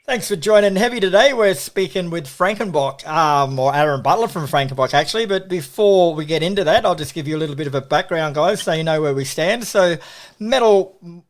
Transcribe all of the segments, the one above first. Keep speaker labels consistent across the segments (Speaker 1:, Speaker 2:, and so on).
Speaker 1: Thanks for joining Heavy today. We're speaking with Frankenbok, or Aaron Butler from Frankenbok, actually. But before we get into that, I'll just give you a little bit of a background, guys, so you know where we stand. So, Melbourne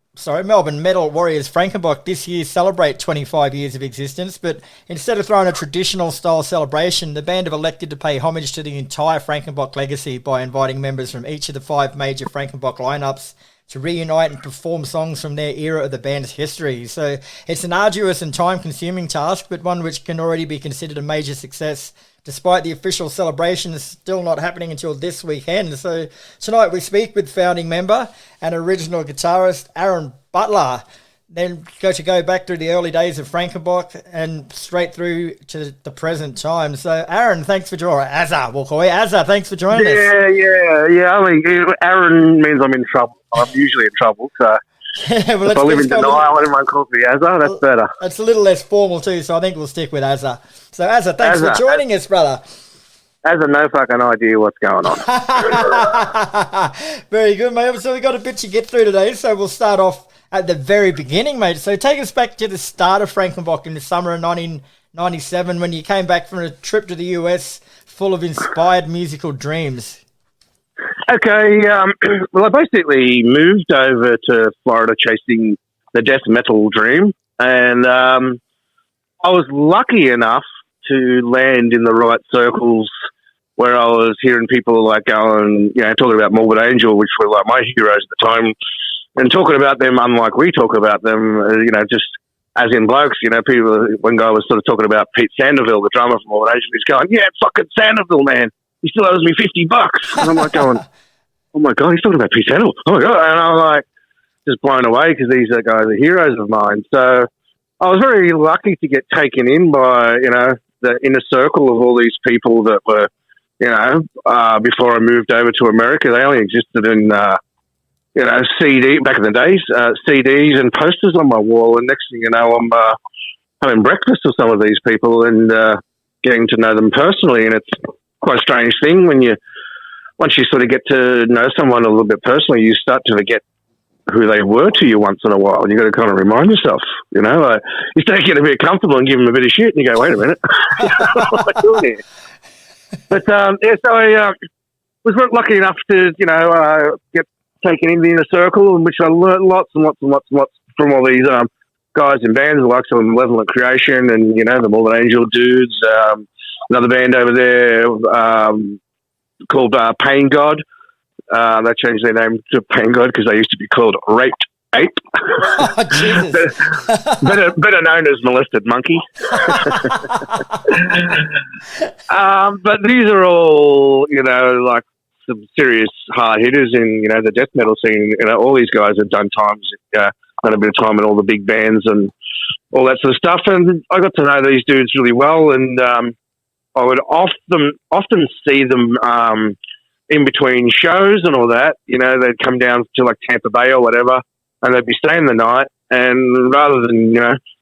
Speaker 1: Metal Warriors Frankenbok this year celebrate 25 years of existence. But instead of throwing a traditional style celebration, the band have elected to pay homage to the entire Frankenbok legacy by inviting members from each of the 5 major Frankenbok lineups to reunite and perform songs from their era of the band's history. So it's an arduous and time-consuming task, but one which can already be considered a major success, despite the official celebration is still not happening until this weekend. So tonight we speak with founding member and original guitarist Aaron Butler. Then go back through the early days of Frankenbok and straight through to the present time. So, Aaron, thanks for joining. AZZA, we'll call you. AZZA, thanks for joining us.
Speaker 2: Yeah. I mean, Aaron means I'm in trouble. I'm usually in trouble, so if I live in denial and everyone calls me AZZA, that's better.
Speaker 1: It's a little less formal too, so I think we'll stick with AZZA. So, AZZA, thanks for joining us, brother.
Speaker 2: AZZA, no fucking idea what's going on.
Speaker 1: Very good, mate. So we've got a bit to get through today, so we'll start off at the very beginning, mate. So take us back to the start of Frankenbok in the summer of 1997 when you came back from a trip to the US full of inspired musical dreams.
Speaker 2: Okay, well, I basically moved over to Florida chasing the death metal dream, and I was lucky enough to land in the right circles where I was hearing people like going, talking about Morbid Angel, which were like my heroes at the time, and talking about them unlike we talk about them, just as in blokes, people, one guy was sort of talking about Pete Sandoval, the drummer from Morbid Angel, he's going, yeah, fucking Sandoval, man. He still owes me $50. And I'm like going, oh my God, he's talking about Pete Sandoval. Oh my God. And I'm like, just blown away because these guys are heroes of mine. So I was very lucky to get taken in by, the inner circle of all these people that were, before I moved over to America, they only existed in, CD back in the days, CDs and posters on my wall. And next thing you know, I'm having breakfast with some of these people and getting to know them personally. And it's quite a strange thing once you sort of get to know someone a little bit personally, you start to forget who they were to you once in a while. And you got to kind of remind yourself, you start getting a bit comfortable and give them a bit of shit, and you go, wait a minute, what am I doing here? But so I was lucky enough to get taken in the inner circle, in which I learned lots and lots and lots and lots from all these guys in bands like some Malevolent Creation and the Morbid Angel dudes. Another band over there called Pain God. They changed their name to Pain God because they used to be called Raped Ape.
Speaker 1: Oh, Jesus.
Speaker 2: better known as Molested Monkey. But these are all, like some serious hard hitters in, the death metal scene. All these guys have done done a bit of time in all the big bands and all that sort of stuff. And I got to know these dudes really well, and I would often see them in between shows and all that. They'd come down to like Tampa Bay or whatever, and they'd be staying the night. And rather than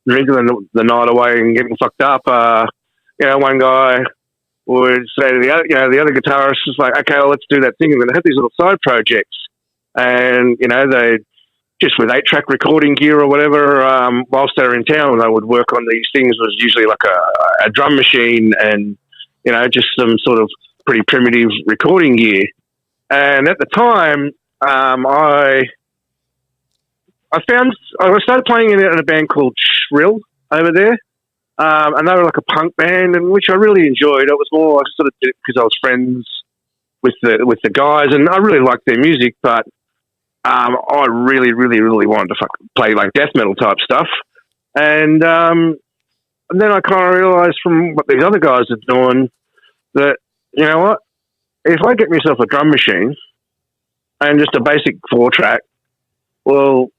Speaker 2: drinking the night away and getting fucked up, one guy would say to the other guitarist was like, okay, well, let's do that thing. And they had these little side projects, and they just with 8-track recording gear or whatever, whilst they were in town, they would work on these things. It was usually like a drum machine and, just some sort of pretty primitive recording gear. And at the time, I started playing in a band called Shrill over there. And they were like a punk band, and which I really enjoyed. It was more, I sort of did it because I was friends with the guys, and I really liked their music, but I really, really, really wanted to play like death metal type stuff. And then I kind of realized from what these other guys are doing that, what? If I get myself a drum machine and just a basic 4-track, well,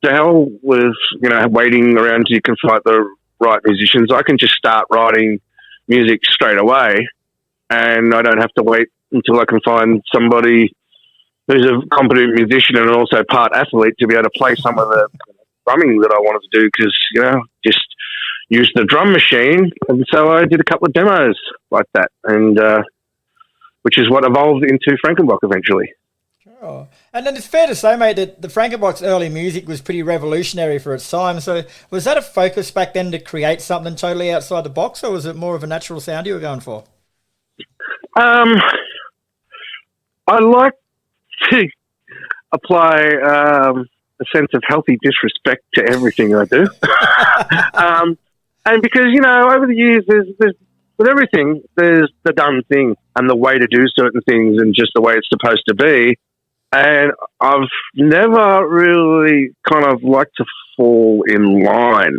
Speaker 2: to hell with, waiting around until you can find the right musicians. I can just start writing music straight away, and I don't have to wait until I can find somebody who's a competent musician and also part athlete to be able to play some of the drumming that I wanted to do because, just use the drum machine. And so I did a couple of demos like that, and which is what evolved into Frankenbok eventually.
Speaker 1: Oh. And then it's fair to say, mate, that the Frankenbok's early music was pretty revolutionary for its time. So was that a focus back then to create something totally outside the box, or was it more of a natural sound you were going for?
Speaker 2: Um, I like to apply a sense of healthy disrespect to everything I do. And because, over the years, there's with everything, there's the done thing and the way to do certain things and just the way it's supposed to be. And I've never really kind of liked to fall in line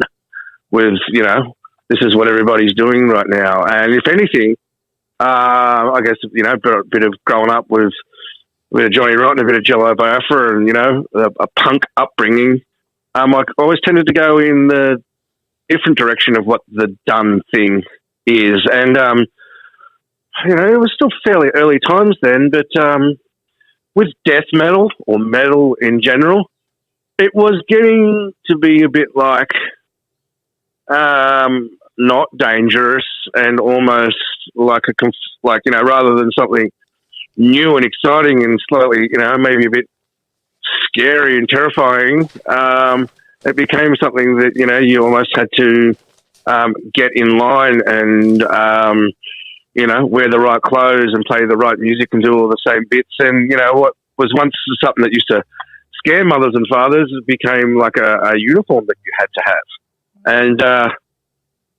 Speaker 2: with, this is what everybody's doing right now. And if anything, I guess, a bit of growing up with a bit of Johnny Rotten, a bit of Jello Biafra and, a punk upbringing, I always tended to go in the different direction of what the done thing is. And, it was still fairly early times then, but with death metal or metal in general, it was getting to be a bit like not dangerous and almost like rather than something new and exciting and slightly, maybe a bit scary and terrifying, it became something that, you almost had to get in line and, wear the right clothes and play the right music and do all the same bits. And, what was once something that used to scare mothers and fathers became like a uniform that you had to have. And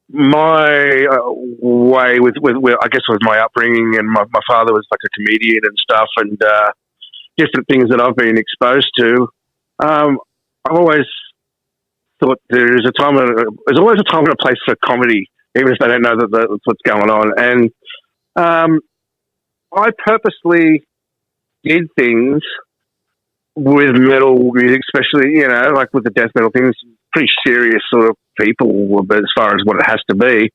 Speaker 2: my way with, I guess, with my upbringing, and my father was like a comedian and stuff, and different things that I've been exposed to, I've always thought there's always a time and a place for comedy, even if they don't know that that's what's going on. And I purposely did things with metal music, especially, like with the death metal things, pretty serious sort of people as far as what it has to be.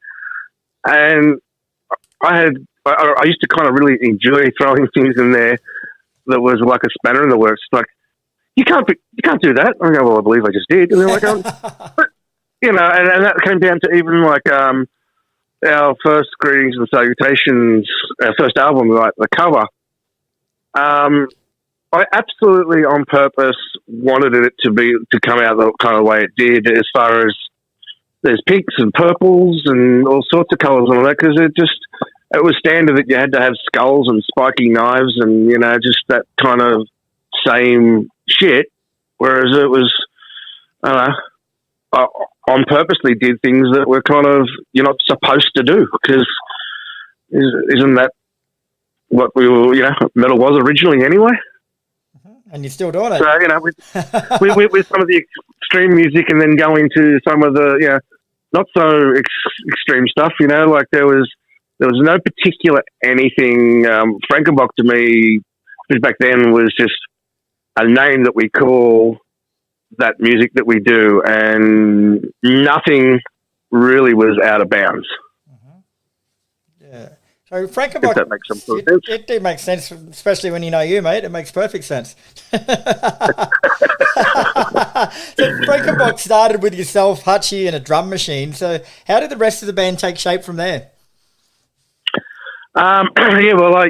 Speaker 2: And I used to kind of really enjoy throwing things in there that was like a spanner in the works. Like, you can't do that. I go, well, I believe I just did. And they're like, but, and that came down to even like our first Greetings and Salutations, our first album, like the cover. I absolutely on purpose wanted it to come out the kind of way it did, as far as there's pinks and purples and all sorts of colours and all that, because it was standard that you had to have skulls and spiky knives and, just that kind of same shit. Whereas it was, on purposely did things that were kind of, you're not supposed to do, because isn't that what metal was originally anyway?
Speaker 1: And you're still doing it.
Speaker 2: So, with some of the extreme music and then going to some of the, not so extreme stuff, like there was no particular anything. Frankenbok to me, which back then was just a name that we call that music that we do, and nothing really was out of bounds.
Speaker 1: Yeah. So Frankenbok,
Speaker 2: that makes some sort of sense.
Speaker 1: It do make sense, especially when you know you, mate. It makes perfect sense. So Frankenbok started with yourself, Hutchie, and a drum machine. So how did the rest of the band take shape from there?
Speaker 2: Yeah, well, I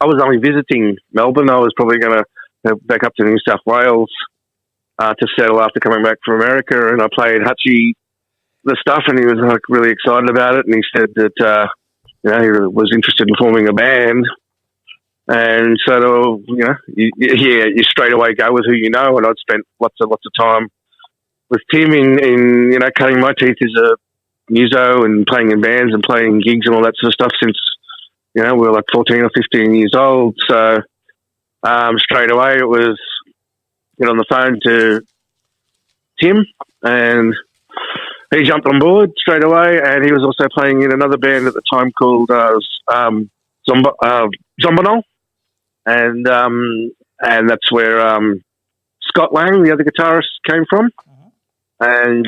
Speaker 2: was only visiting Melbourne. I was probably going to go back up to New South Wales to settle after coming back from America, and I played Hutchie the stuff, and he was like really excited about it, and he said that he was interested in forming a band. And so, you straight away go with who you know. And I'd spent lots of time with Tim in cutting my teeth as a muso and playing in bands and playing gigs and all that sort of stuff since, we were like 14 or 15 years old. So straight away it was get on the phone to Tim, and he jumped on board straight away, and he was also playing in another band at the time called Zombonol. And that's where Scott Lang, the other guitarist, came from. And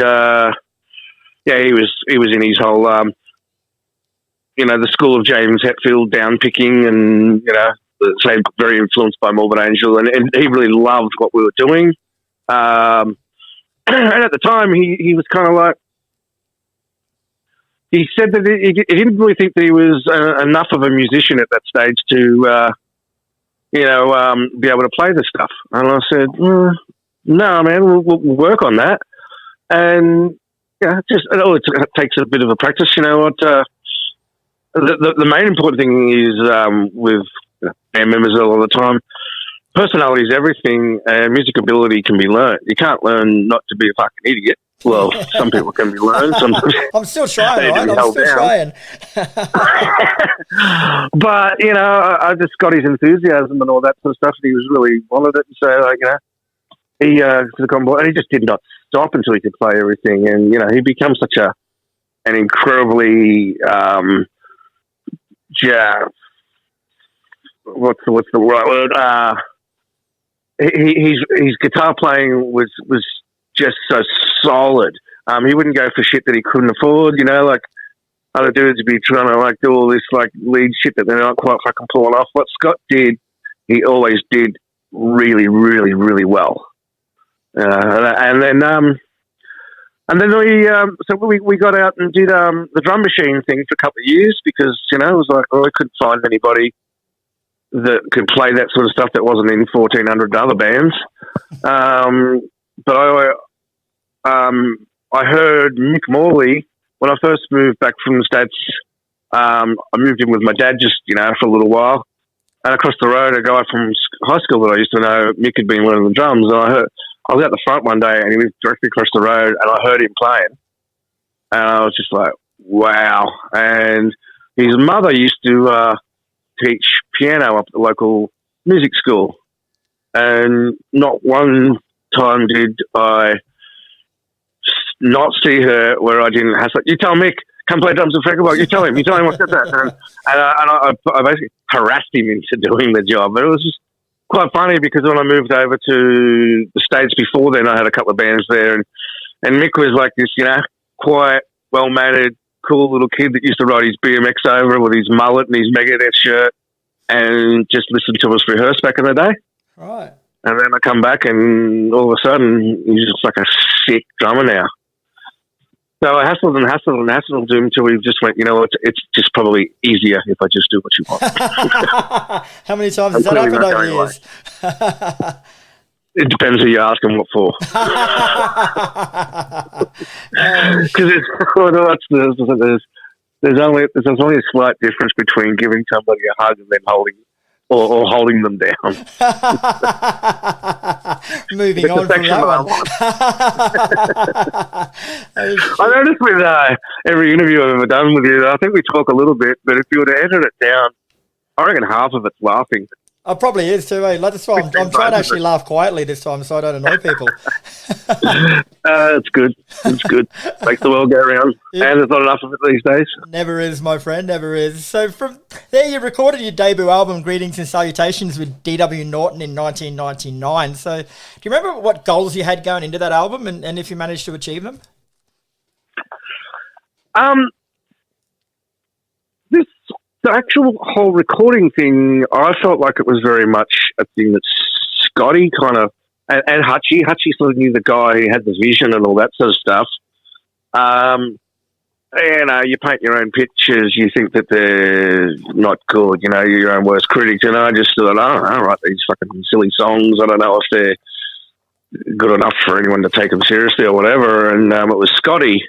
Speaker 2: he was in his whole the school of James Hetfield downpicking, and same, very influenced by Morbid Angel, and he really loved what we were doing. And at the time, he was kind of like, he said that he didn't really think that he was enough of a musician at that stage to be able to play this stuff. And I said, no, man, we'll work on that. And it takes a bit of a practice. You know what? The main important thing is with band members a lot of the time, personality is everything, and music ability can be learned. You can't learn not to be a fucking idiot. Well, some people can be learned. Sometimes
Speaker 1: I'm still trying, right? I'm still trying.
Speaker 2: But, I just got his enthusiasm and all that sort of stuff. He was really wanted it. So, he took on board, and he just did not stop until he could play everything. And, he becomes such an incredibly, what's the right word? His guitar playing was just so solid. He wouldn't go for shit that he couldn't afford, like other dudes would be trying to do all this lead shit that they're not quite fucking pulling off. What Scott did, he always did really, really, really well. And then we got out and did the drum machine thing for a couple of years because it was like, I couldn't find anybody that could play that sort of stuff that wasn't in 1,400 other bands. But I heard Mick Morley when I first moved back from the States. I moved in with my dad just, for a little while. And across the road, a guy from high school that I used to know, Mick had been learning the drums. And I was out the front one day and he was directly across the road and I heard him playing. And I was just like, wow. And his mother used to teach piano up at the local music school. And not one time did I not see her where I didn't have you tell Mick, come play drums at Frankenbok. You tell him what's that. And I basically harassed him into doing the job. But it was just quite funny because when I moved over to the States before then, I had a couple of bands there. And Mick was like this, quiet, well-mannered, cool little kid that used to ride his BMX over with his mullet and his Megadeth shirt and just listen to us rehearse back in the day.
Speaker 1: Right.
Speaker 2: And then I come back and all of a sudden he's just like a sick drummer now. So I hassled him until we just went, it's just probably easier if I just do what you want.
Speaker 1: How many times has that happened over the years?
Speaker 2: It depends who you ask and what for. Because there's only a slight difference between giving somebody a hug and then holding them down.
Speaker 1: Moving on from that one.
Speaker 2: I noticed with every interview I've ever done with you, I think we talk a little bit, but if you were to edit it down, I reckon half of it's laughing.
Speaker 1: Oh, probably is too, eh? That's why I'm trying to actually laugh quietly this time so I don't annoy people.
Speaker 2: It's good. It's good. Makes the world go round. Yeah. And there's not enough of it these days.
Speaker 1: Never is, my friend, never is. So from there you recorded your debut album, Greetings and Salutations, with D.W. Norton in 1999. So do you remember what goals you had going into that album and if you managed to achieve them?
Speaker 2: The actual whole recording thing, I felt like it was very much a thing that Scotty kind of, and Hutchie sort of knew the guy who had the vision and all that sort of stuff. You paint your own pictures, you think that they're not good, you're your own worst critic. And I just thought, I don't know, write these fucking silly songs. I don't know if they're good enough for anyone to take them seriously or whatever. And it was Scotty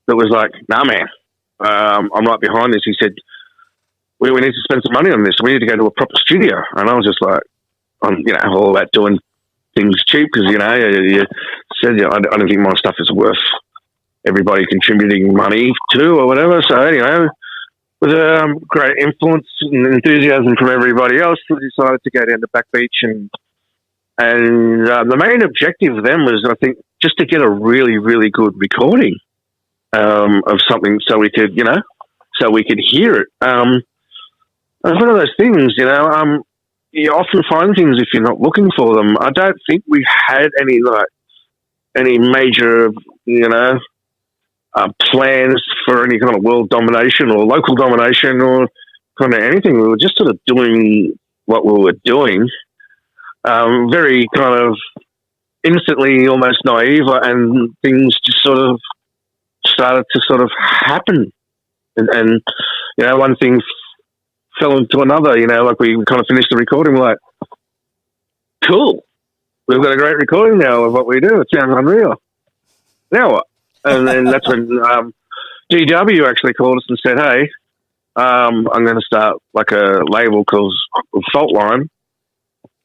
Speaker 2: that was like, nah, man, I'm right behind this. He said, we need to spend some money on this. We need to go to a proper studio. And I was just like, I'm, all about doing things cheap because, you said, I don't think my stuff is worth everybody contributing money to or whatever. So anyway, with great influence and enthusiasm from everybody else, we decided to go down to Back Beach and the main objective of them was, I think, just to get a really, really good recording of something so we could, so we could hear it. It's one of those things, you often find things if you're not looking for them. I don't think we had any major, plans for any kind of world domination or local domination or kind of anything. We were just sort of doing what we were doing, very kind of innocently, almost naive, and things just sort of started to sort of happen. And one thing fell into another, like we kind of finished the recording, we're like, cool. We've got a great recording now of what we do. It sounds unreal. Now what? And then that's when DW actually called us and said, hey, I'm going to start like a label called Fault Line.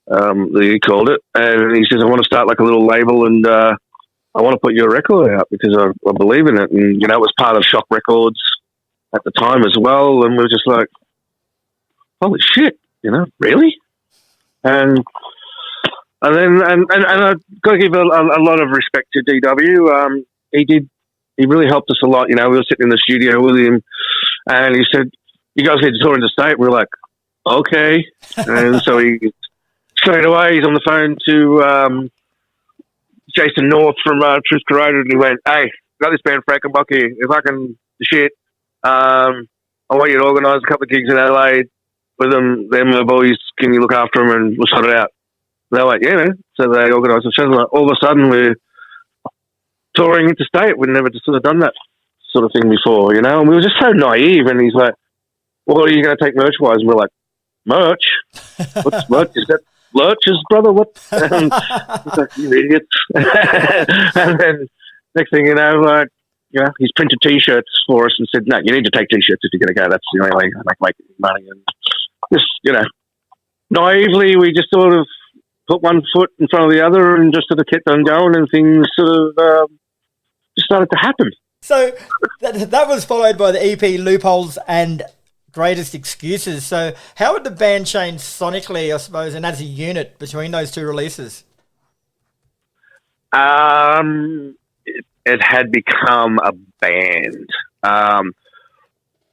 Speaker 2: He called it. And he says, I want to start like a little label and I want to put your record out because I believe in it. And, you know, it was part of Shock Records at the time as well. And we were just like, holy shit, you know, really? And then I've got to give a lot of respect to DW. He really helped us a lot. You know, we were sitting in the studio with him and he said, you guys need to tour interstate. We were like, okay. And so he straight away, he's on the phone to Jason North from Truth Corroded and he went, hey, got this band Frankenbok here. If I can shit, I want you to organise a couple of gigs in Adelaide with them the boys, can you look after them and we'll sort it out. They were like, yeah, man. So they organised the shows. Like, all of a sudden, we're touring interstate. We'd never just sort of done that sort of thing before, you know? And we were just so naive. And he's like, well, what are you going to take merch-wise? And we're like, merch? What's merch? Is that lurches, brother? What? And he's like, you idiots. And then next thing you know, like, you know, he's printed T-shirts for us and said, no, you need to take T-shirts if you're going to go. That's the only way I can make money. And just, you know, naively, we just sort of put one foot in front of the other and just sort of kept on going and things sort of just started to happen.
Speaker 1: So that was followed by the EP Loopholes and Greatest Excuses. So how would the band change sonically, I suppose, and as a unit between those two releases?
Speaker 2: It had become a band.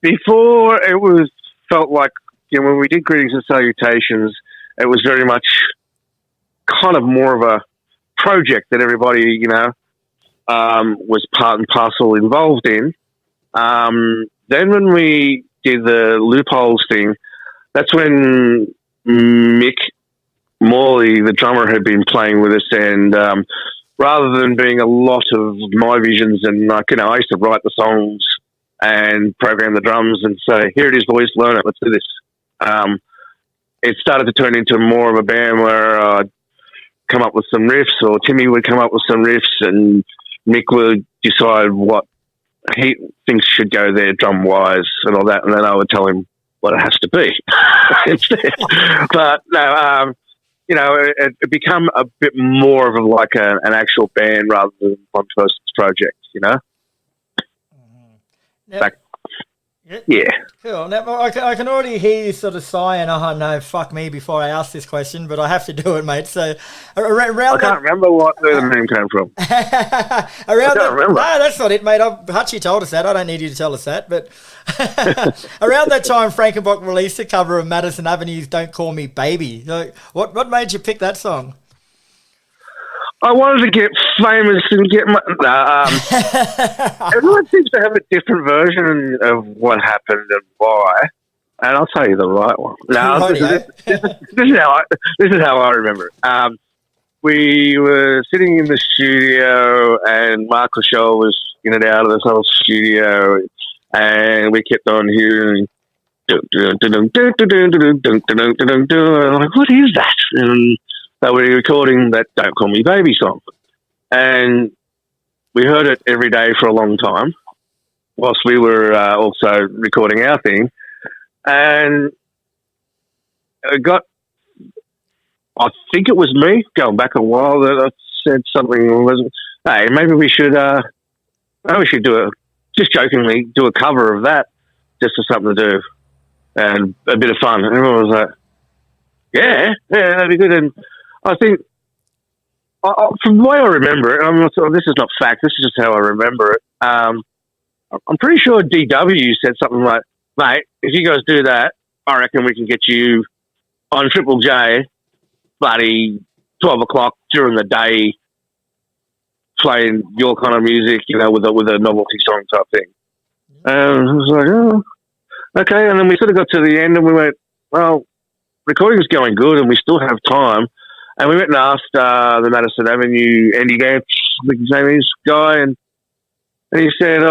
Speaker 2: Before it was felt like, you know, when we did Greetings and Salutations, it was very much kind of more of a project that everybody, you know, was part and parcel involved in. Then when we did the Loopholes thing, that's when Mick Morley, the drummer, had been playing with us, and rather than being a lot of my visions and, like, you know, I used to write the songs and program the drums and say, here it is, boys, learn it, let's do this. It started to turn into more of a band where I'd come up with some riffs, or Timmy would come up with some riffs, and Mick would decide what he thinks should go there drum-wise and all that, and then I would tell him what it has to be instead. But, no, you know, it become a bit more of like an actual band rather than one person's project, you know?
Speaker 1: Now,
Speaker 2: like, yeah.
Speaker 1: Cool. Now, I can already hear you sort of sighing, oh, no, fuck me, before I ask this question, but I have to do it, mate. So, around
Speaker 2: I can't remember where the name came from.
Speaker 1: I
Speaker 2: can't remember.
Speaker 1: No, that's not it, mate. Hutchie told us that. I don't need you to tell us that. But around that time, Frankenbok released a cover of Madison Avenue's Don't Call Me Baby. Like, what made you pick that song?
Speaker 2: I wanted to get famous and get my... everyone seems to have a different version of what happened and why, and I'll tell you the right one. No, this is how I remember it. We were sitting in the studio, and Mark Lachelle was in and out of this whole studio, and we kept on hearing... I'm like, what is that? And they were recording that Don't Call Me Baby song. And we heard it every day for a long time whilst we were also recording our thing. And it got, I think it was me, going back a while, that I said something, hey, maybe we should just jokingly do a cover of that just for something to do and a bit of fun. And everyone was like, yeah, that'd be good. And I think, from the way I remember it, this is not fact, this is just how I remember it. I'm pretty sure DW said something like, mate, if you guys do that, I reckon we can get you on Triple J, bloody 12 o'clock during the day, playing your kind of music, you know, with a novelty song type thing. And I was like, oh, okay. And then we sort of got to the end and we went, well, recording's going good and we still have time. And we went and asked the Madison Avenue Andy Gantz, the Jamie's guy, and he said,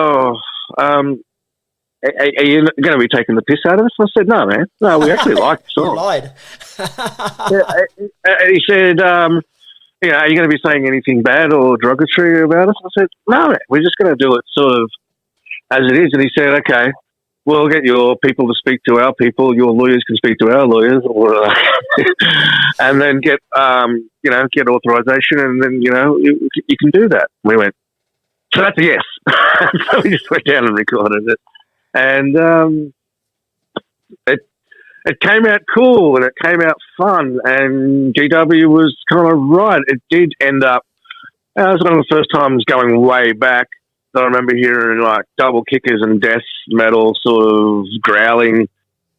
Speaker 2: are you going to be taking the piss out of us? I said, no, man. No, we actually like the
Speaker 1: You
Speaker 2: song.
Speaker 1: lied.
Speaker 2: He said, are you going to be saying anything bad or derogatory about us? I said, no, man. We're just going to do it sort of as it is. And he said, okay, we'll get your people to speak to our people. Your lawyers can speak to our lawyers, and then get authorization, and then you can do that. We went, so that's a yes. So we just went down and recorded it, and it came out cool and it came out fun. And GW was kind of right. It did end up. It was one of the first times going way back that I remember hearing like double kickers and death metal sort of growling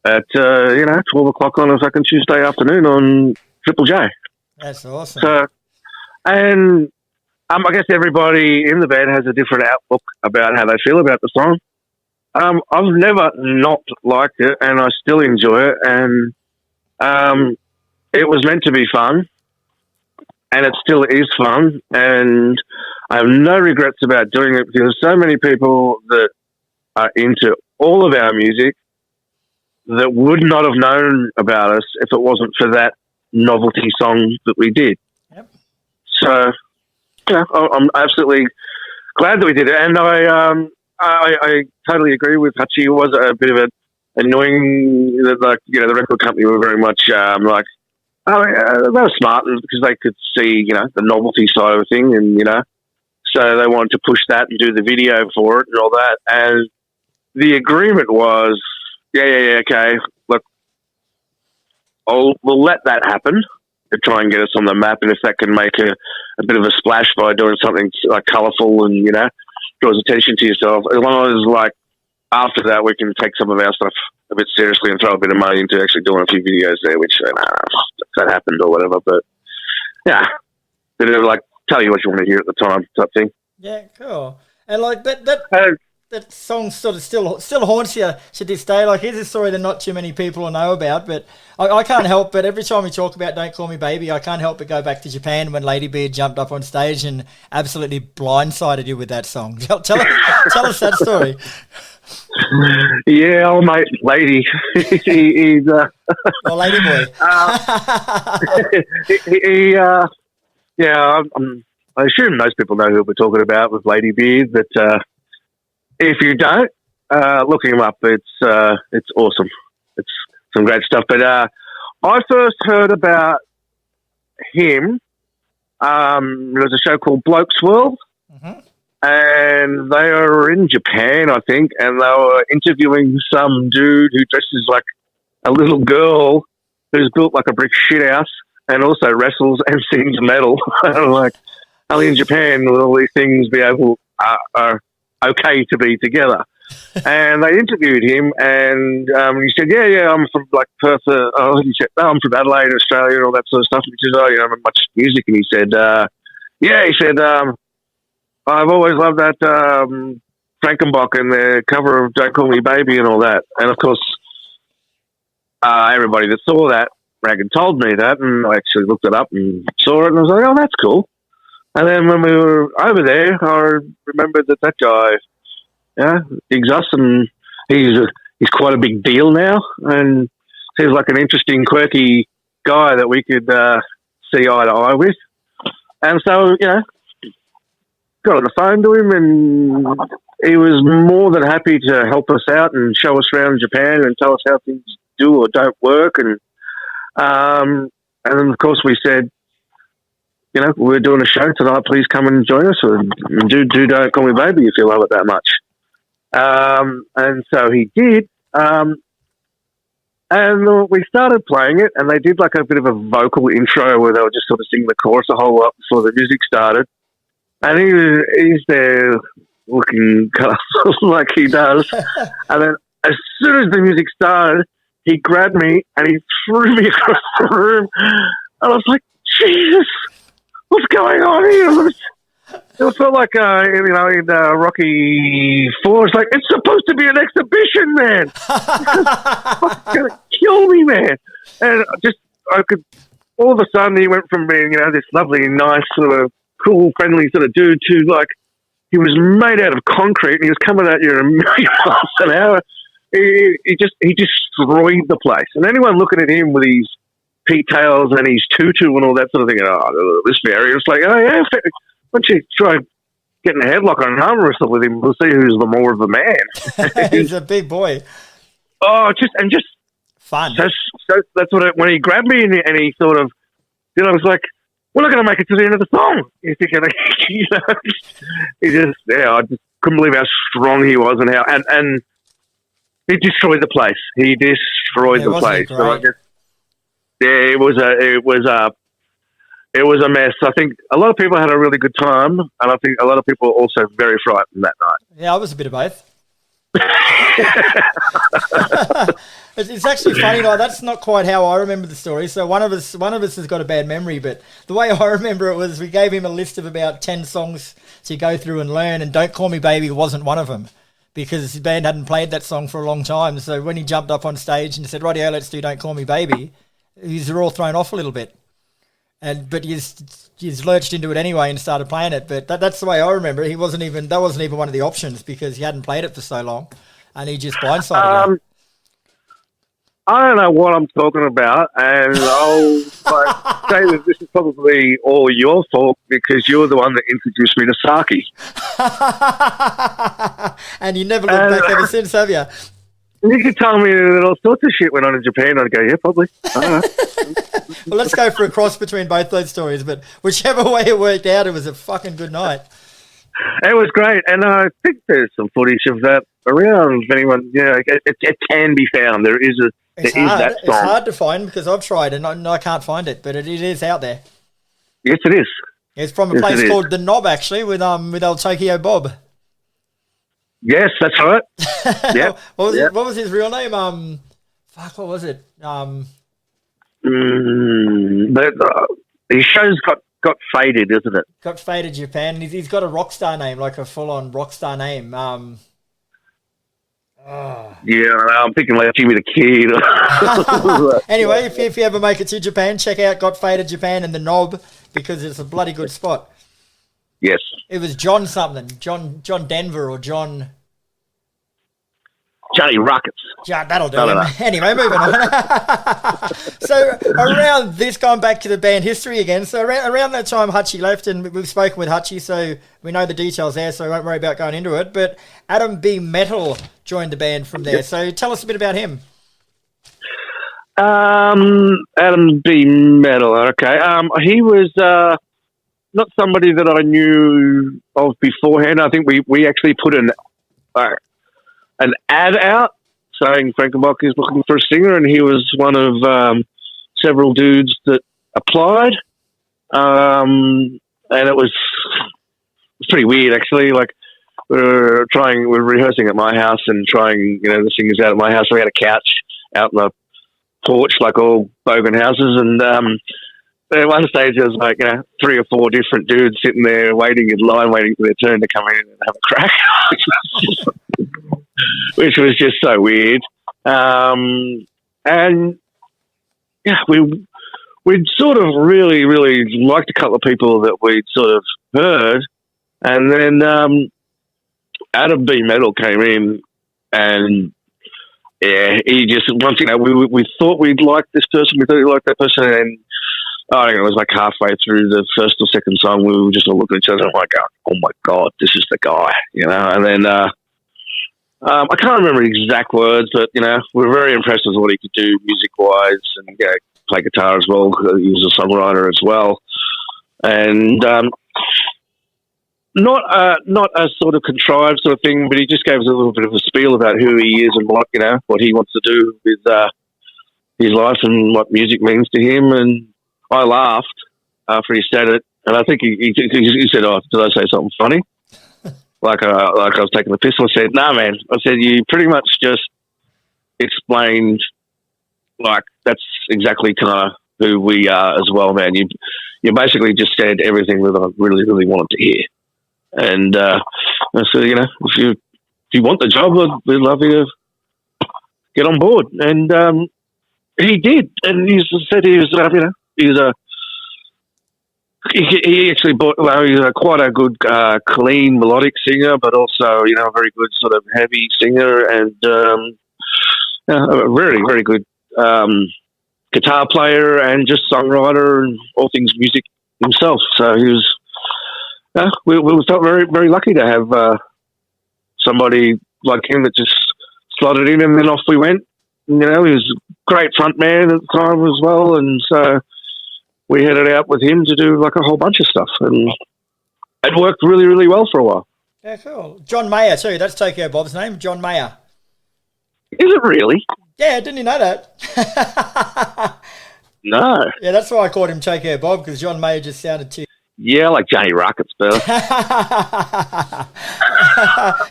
Speaker 2: at 12 o'clock on a fucking Tuesday afternoon on Triple J.
Speaker 1: That's awesome.
Speaker 2: So, and I guess everybody in the band has a different outlook about how they feel about the song. I've never not liked it, and I still enjoy it. And it was meant to be fun, and it still is fun. And I have no regrets about doing it because so many people that are into all of our music that would not have known about us if it wasn't for that novelty song that we did.
Speaker 1: Yep.
Speaker 2: So, I'm absolutely glad that we did it. And I totally agree with Hutchie. It was a bit of an annoying, the record company were very much they were smart because they could see, the novelty side of the thing, and, so they wanted to push that and do the video for it and all that. And the agreement was, okay, look, we'll let that happen to try and get us on the map. And if that can make a bit of a splash by doing something like colourful and, draws attention to yourself, as long as after that we can take some of our stuff a bit seriously and throw a bit of money into actually doing a few videos there, which that happened or whatever. But yeah, bit of tell you what you want to hear at the time type thing.
Speaker 1: Yeah, cool. And that song sort of still haunts you to this day. Here's a story that not too many people will know about, but I can't help but every time we talk about Don't Call Me Baby, I can't help but go back to Japan when Lady Beard jumped up on stage and absolutely blindsided you with that song. Tell us that story.
Speaker 2: Yeah, old mate, Lady. He's
Speaker 1: Lady boy.
Speaker 2: I assume most people know who we're talking about with Lady Beard, but if you don't, look him up. It's awesome. It's some great stuff. But I first heard about him. There was a show called Bloke's World, and they were in Japan, I think, and they were interviewing some dude who dresses like a little girl who's built like a brick shithouse and also wrestles and sings metal. I'm like, only in Japan will all these things be able are okay to be together. And they interviewed him, and he said, yeah, I'm from Perth. He said, I'm from Adelaide, Australia, and all that sort of stuff. And he said, not much music. And he said, I've always loved that Frankenbok and the cover of Don't Call Me Baby and all that. And of course, everybody that saw that Reagan told me that, and I actually looked it up and saw it, and I was like, oh, that's cool. And then when we were over there, I remembered that guy, digs us, and he's quite a big deal now, and he's like an interesting, quirky guy that we could see eye to eye with. And so, got on the phone to him, and he was more than happy to help us out and show us around Japan and tell us how things do or don't work. And then, of course, we said, we're doing a show tonight. Please come and join us. And do Don't Call Me Baby if you love it that much. And so he did. And we started playing it, and they did like a bit of a vocal intro where they would just sort of sing the chorus a whole lot before the music started. And he's there looking like he does. And then as soon as the music started, he grabbed me and he threw me across the room. And I was like, Jesus, what's going on here? It felt like, in Rocky IV, it's like, it's supposed to be an exhibition, man. It's going to kill me, man. And all of a sudden he went from being, this lovely, nice, sort of cool, friendly sort of dude to like he was made out of concrete, and he was coming at you at a million miles an hour. He destroyed the place. And anyone looking at him with his pigtails and his tutu and all that sort of thing, this area, it's like, oh yeah, why don't you try getting a headlock on an arm wrestle with him? We'll see who's the more of a man.
Speaker 1: He's a big boy.
Speaker 2: Oh, just
Speaker 1: fun.
Speaker 2: So that's what when he grabbed me and he sort of, I was like, we're not going to make it to the end of the song. You're thinking, I just couldn't believe how strong he was and he destroyed the place. He destroyed the place. So it was a mess. I think a lot of people had a really good time, and I think a lot of people were also very frightened that night.
Speaker 1: Yeah, I was a bit of both. It's actually funny, like that's not quite how I remember the story. So one of us has got a bad memory, but the way I remember it was we gave him a list of about 10 songs to go through and learn, and Don't Call Me Baby wasn't one of them because his band hadn't played that song for a long time. So when he jumped up on stage and said, "Rightio, let's do Don't Call Me Baby," he's all thrown off a little bit. But he's lurched into it anyway and started playing it. But that's the way I remember it. That wasn't even one of the options because he hadn't played it for so long, and he just blindsided him.
Speaker 2: I don't know what I'm talking about, and I'll say that this is probably all your fault because you're the one that introduced me to Saki.
Speaker 1: And you never looked back ever since, have you?
Speaker 2: You could tell me that all sorts of shit went on in Japan. I'd go, yeah, probably. I don't know.
Speaker 1: Well, let's go for a cross between both those stories, but whichever way it worked out, it was a fucking good night.
Speaker 2: It was great, and I think there's some footage of that around. If anyone, it can be found. There is that song.
Speaker 1: It's hard to find because I've tried and I can't find it, but it is out there.
Speaker 2: Yes, it is.
Speaker 1: It's from a place called The Knob, actually, with old Tokyo Bob.
Speaker 2: Yes, that's right. Yeah.
Speaker 1: What was his real name? What was it?
Speaker 2: His show's got faded, isn't it?
Speaker 1: Got faded Japan. He's got a rock star name, like a full-on rock star name.
Speaker 2: Yeah, I'm thinking like Jimmy the Kid.
Speaker 1: Anyway, if you ever make it to Japan, check out Got Faded Japan and The Knob because it's a bloody good spot.
Speaker 2: Yes.
Speaker 1: It was John something. John Denver or Johnny
Speaker 2: Rockets.
Speaker 1: That'll do him. Anyway, moving on. So around this, going back to the band history again, so around that time Hutchie left, and we've spoken with Hutchie, so we know the details there, so we won't worry about going into it. But Adam B. Metal joined the band from there. Yep. So tell us a bit about him.
Speaker 2: Adam B. Metal, okay. He was not somebody that I knew of beforehand. I think we actually put an ad out saying Frankenbok is looking for a singer, and he was one of several dudes that applied. And it was pretty weird, actually. Like we're rehearsing at my house and trying, the singers out at my house. We had a couch out in the porch, like all bogan houses, and at one stage there was like 3 or 4 different dudes sitting there waiting in line, waiting for their turn to come in and have a crack, which was just so weird. And yeah, we'd sort of really, really liked a couple of people that we'd sort of heard, and then Adam B. Metal came in, and yeah, he just once we thought we'd like this person, we thought we'd like that person, and I think it was like halfway through the first or second song, we were just all looking at each other and like, oh my God, this is the guy, and then I can't remember exact words, but we're very impressed with what he could do music-wise, and play guitar as well. He was a songwriter as well, and not a sort of contrived sort of thing, but he just gave us a little bit of a spiel about who he is and what he wants to do with his life and what music means to him. And I laughed after he said it, and I think he said, "Oh, did I say something funny?" like I was taking the piss. I said, "No, man." I said, "You pretty much just explained like that's exactly kind of who we are as well, man. You basically just said everything that I really, really wanted to hear." And I said, if you want the job, we'd love you to get on board. And he did, and he said he was, he's a he actually bought. Well, he's quite a good, clean melodic singer, but also a very good sort of heavy singer, and a very very good guitar player and just songwriter and all things music himself. So he was. We felt very very lucky to have somebody like him that just slotted in, and then off we went. He was a great front man at the time as well, and so we headed out with him to do like a whole bunch of stuff, and it worked really, really well for a while.
Speaker 1: Yeah, cool. John Mayer too. That's Tokyo Bob's name, John Mayer.
Speaker 2: Is it really?
Speaker 1: Yeah, didn't you know that?
Speaker 2: No.
Speaker 1: Yeah, that's why I called him Tokyo Bob, because John Mayer just sounded too...
Speaker 2: Yeah, like Johnny Rockets better.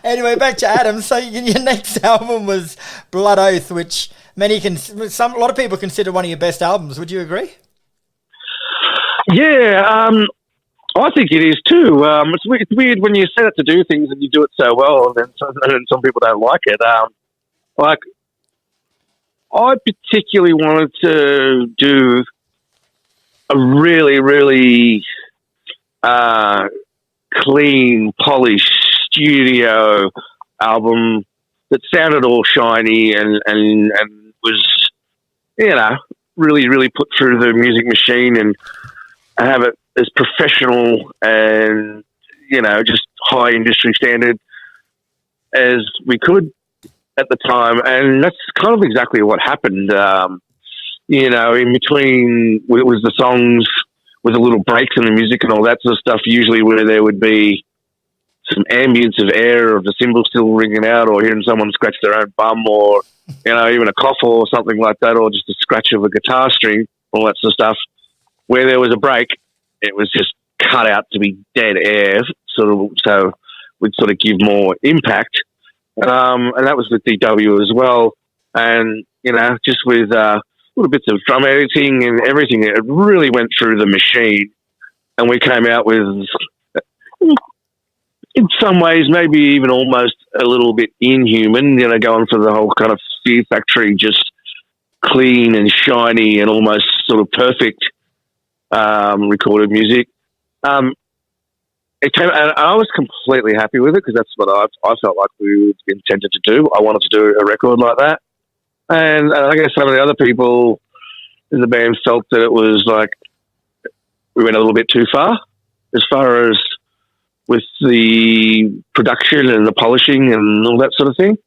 Speaker 1: Anyway, back to Adam. So your next album was Blood Oath, which a lot of people consider one of your best albums. Would you agree?
Speaker 2: Yeah, I think it is too. It's weird when you set out to do things and you do it so well, and then some people don't like it. Like, I particularly wanted to do a really, really clean, polished studio album that sounded all shiny and was, really, really put through the music machine and have it as professional and, just high industry standard as we could at the time. And that's kind of exactly what happened. In between, it was the songs with the little breaks in the music and all that sort of stuff, usually where there would be some ambience of air of the cymbal still ringing out, or hearing someone scratch their own bum, or, even a cough or something like that, or just a scratch of a guitar string, all that sort of stuff. Where there was a break, it was just cut out to be dead air, so we'd sort of give more impact. And that was with DW as well. And, just with little bits of drum editing and everything, it really went through the machine. And we came out with, in some ways, maybe even almost a little bit inhuman, going for the whole kind of Fear Factory, just clean and shiny and almost sort of perfect recorded music. It came, and I was completely happy with it, because that's what I felt like we intended to do. I wanted to do a record like that, and I guess some of the other people in the band felt that it was like we went a little bit too far as with the production and the polishing and all that sort of thing.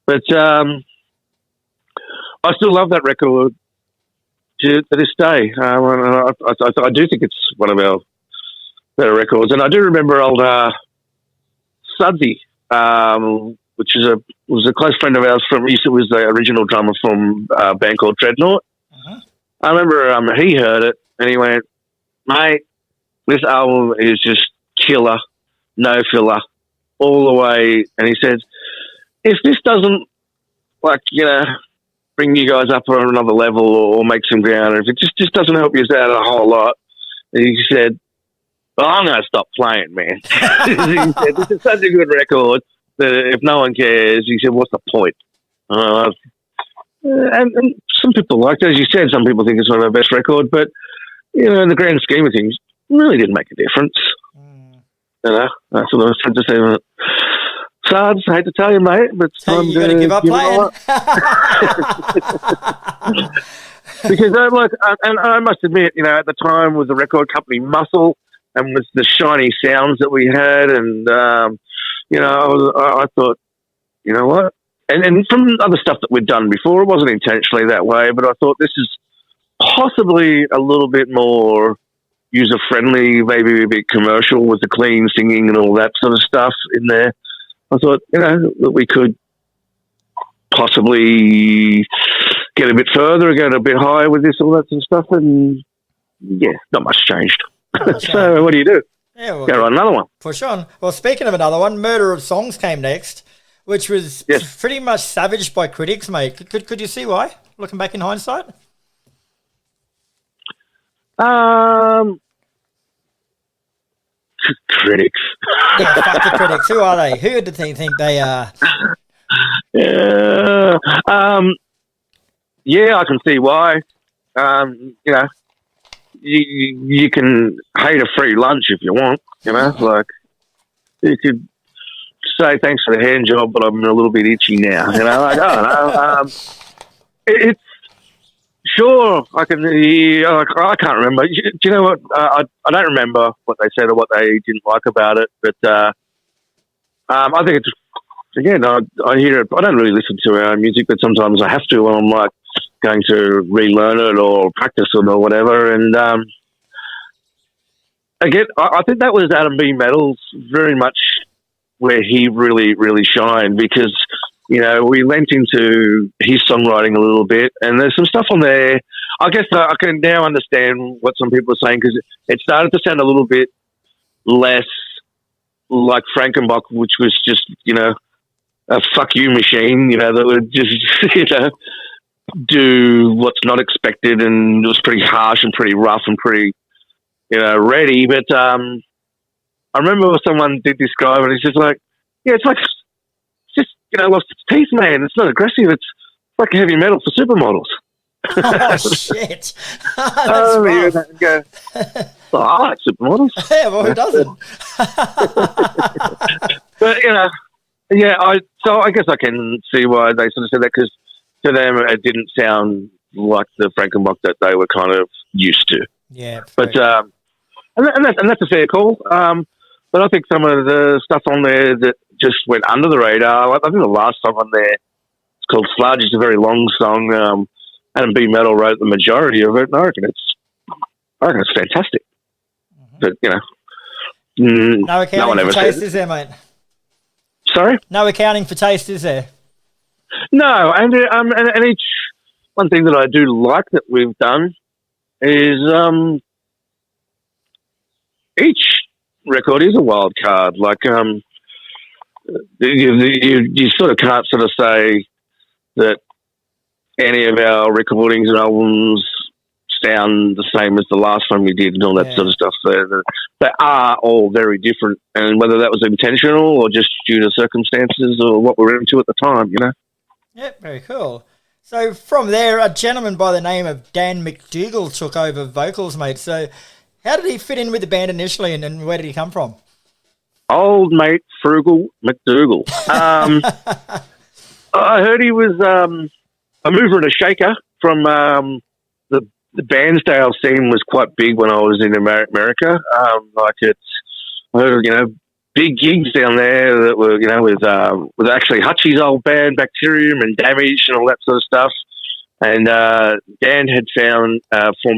Speaker 2: But I still love that record to this day. I do think it's one of our better records. And I do remember old Sudsy, which was a close friend of ours it was the original drummer from a band called Dreadnought.
Speaker 1: Uh-huh.
Speaker 2: I remember he heard it and he went, "Mate, this album is just killer, no filler, all the way." And he said, "If this doesn't, bring you guys up on another level or make some ground, or if it just doesn't help you out a whole lot," and he said, "Well, I'm going to stop playing, man." He said, "This is such a good record that if no one cares," he said, "what's the point?" And some people liked it. As you said, some people think it's one of our best records, but, in the grand scheme of things, it really didn't make a difference. That's what I was trying to say. Sards, I hate to tell you, mate, but it's time
Speaker 1: you got to give up playing.
Speaker 2: Because I must admit, at the time with the record company Muscle and with the shiny sounds that we had, and I thought, you know what? And from other stuff that we'd done before, it wasn't intentionally that way, but I thought this is possibly a little bit more user-friendly, maybe a bit commercial with the clean singing and all that sort of stuff in there. I thought, that we could possibly get a bit further, get a bit higher with this, all that sort of stuff, and yeah, not much changed. So what do you do?
Speaker 1: Yeah, well,
Speaker 2: go write another one.
Speaker 1: Push on. Well, speaking of another one, Murder of Songs came next, which was pretty much savaged by critics, mate. Could you see why, looking back in hindsight?
Speaker 2: Critics.
Speaker 1: Yeah, fuck the critics. Who are they? Who do they think they are?
Speaker 2: Yeah, I can see why. you can hate a free lunch if you want, like you could say thanks for the hand job, but I'm a little bit itchy now, like, I don't know. It's sure I can, I can't remember. Do you know what? I don't remember what they said or what they didn't like about it, but I think it's, again, I hear it. I don't really listen to our music, but sometimes I have to when I'm like going to relearn it or practice it or whatever. And again, I think that was Adam B. Metal's very much where he really, really shined, because we lent into his songwriting a little bit, and there's some stuff on there. I guess I can now understand what some people are saying, because it started to sound a little bit less like Frankenbok, which was just a fuck you machine, that would just do what's not expected, and it was pretty harsh and pretty rough and pretty ready. But I remember someone did describe it. It's just like, it's like, just lost its teeth, man. It's not aggressive. It's like heavy metal for supermodels.
Speaker 1: Oh shit! That's rough.
Speaker 2: Go, I like supermodels.
Speaker 1: Yeah, well, who doesn't?
Speaker 2: But so I guess I can see why they sort of said that, because to them it didn't sound like the Frankenbok that they were kind of used to.
Speaker 1: Yeah,
Speaker 2: but and that's a fair call. But I think some of the stuff on there that just went under the radar. I think the last song on there, it's called Sludge. It's a very long song. Adam B. Metal wrote the majority of it, and I reckon it's fantastic. Mm-hmm. But
Speaker 1: no accounting
Speaker 2: no one ever
Speaker 1: for taste,
Speaker 2: said.
Speaker 1: Is there, mate?
Speaker 2: Sorry?
Speaker 1: No accounting for taste, is there?
Speaker 2: No, and each one thing that I do like that we've done is each record is a wild card. Like you sort of can't sort of say that any of our recordings and albums sound the same as the last one we did and all that sort of stuff. So they are all very different, and whether that was intentional or just due to circumstances or what we're into at the time,
Speaker 1: Yep, very cool. So from there, a gentleman by the name of Dan McDougall took over vocals, mate. So how did he fit in with the band initially, and where did he come from? Old
Speaker 2: mate Frugal McDougall. I heard he was a mover and a shaker from the Bairnsdale scene. Was quite big when I was in America. I heard, big gigs down there that were, with actually Hutchie's old band, Bacterium and Damage and all that sort of stuff. And Dan had formed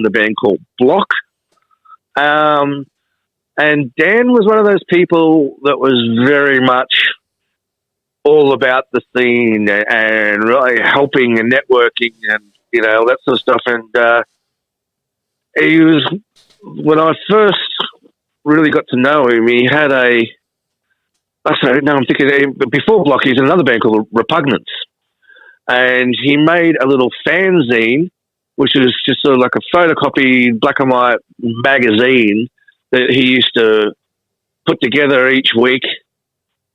Speaker 2: a band called Block. And Dan was one of those people that was very much all about the scene and really helping and networking and, all that sort of stuff. And he was, when I first really got to know him, he had I'm thinking, before Block, he's in another band called Repugnance. And he made a little fanzine, which was just sort of like a photocopied black and white magazine that he used to put together each week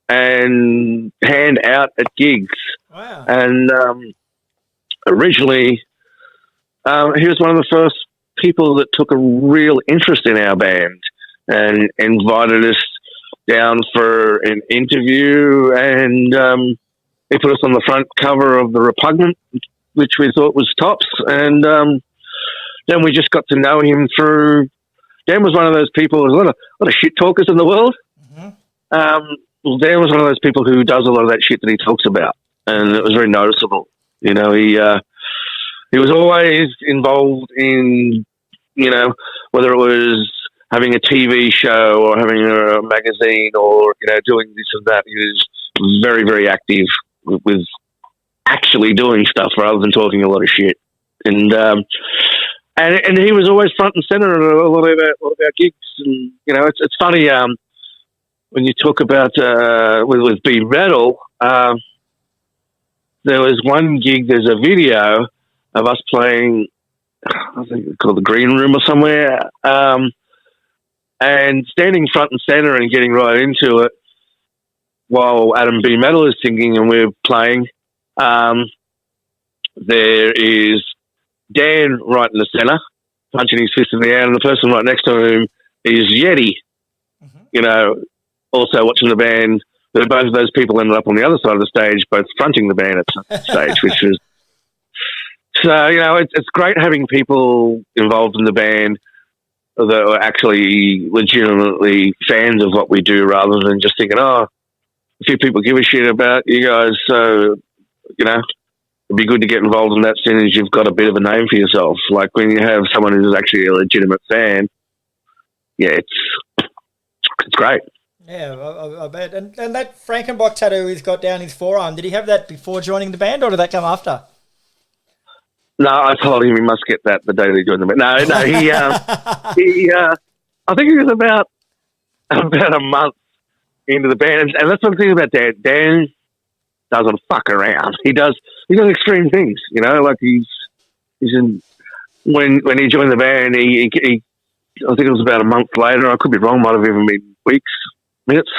Speaker 2: and hand out at gigs.
Speaker 1: Wow.
Speaker 2: And originally, he was one of the first people that took a real interest in our band and invited us down for an interview, and he put us on the front cover of the Repugnant, which we thought was tops. And then we just got to know him through. Dan was one of those people. There's a lot of shit talkers in the world.
Speaker 1: Mm-hmm.
Speaker 2: Dan was one of those people who does a lot of that shit that he talks about, and it was very noticeable. He was always involved in, whether it was having a TV show or having a magazine or, doing this and that. He was very, very active with actually doing stuff rather than talking a lot of shit. And he was always front and center at a lot of our gigs. And, it's funny, when you talk about, with B Metal, there was one gig, there's a video of us playing, I think it's called the Green Room or somewhere, and standing front and center and getting right into it while Adam B. Metal is singing and we're playing. There is Dan right in the center, punching his fist in the air, and the person right next to him is Yeti, you know, also watching the band. But both of those people ended up on the other side of the stage, both fronting the band at the stage, which was... So, you know, it's great having people involved in the band that are actually legitimately fans of what we do rather than just thinking, oh, a few people give a shit about you guys, so, you know, it'd be good to get involved in that soon as you've got a bit of a name for yourself. Like when you have someone who's actually a legitimate fan, yeah, it's great.
Speaker 1: Yeah, I bet. And that Frankenbok tattoo he's got down his forearm, did he have that before joining the band or did that come after?
Speaker 2: No, I told him he must get that the day they joined the band. No, I think he was about a month into the band, and that's one thing about Dan. Dan doesn't fuck around. He does extreme things, you know. Like he's in when he joined the band. He I think it was about a month later. I could be wrong. Might have even been weeks, minutes.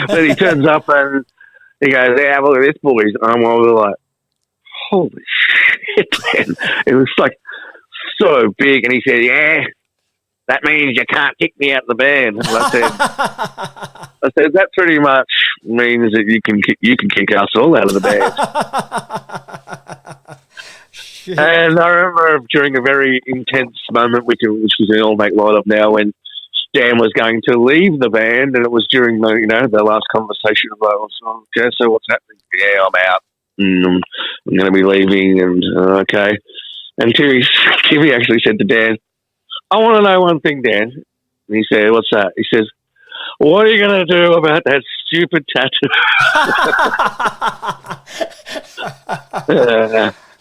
Speaker 2: Then he turns up and he goes, "Yeah, look at this, boys." And I'm all like, "Holy shit, man!" It was like so big, and he said, "Yeah, that means you can't kick me out of the band." And I said, "That pretty much means that you can kick us all out of the band." And I remember during a very intense moment, which we can all make light of now, when Dan was going to leave the band, and it was during the last conversation of like, "Okay, so what's happening?" "Yeah, I'm out. I'm going to be leaving." And okay. And Timmy actually said to Dan, "I want to know one thing, Dan." And he said, "What's that?" He says, "What are you going to do about that stupid tattoo?"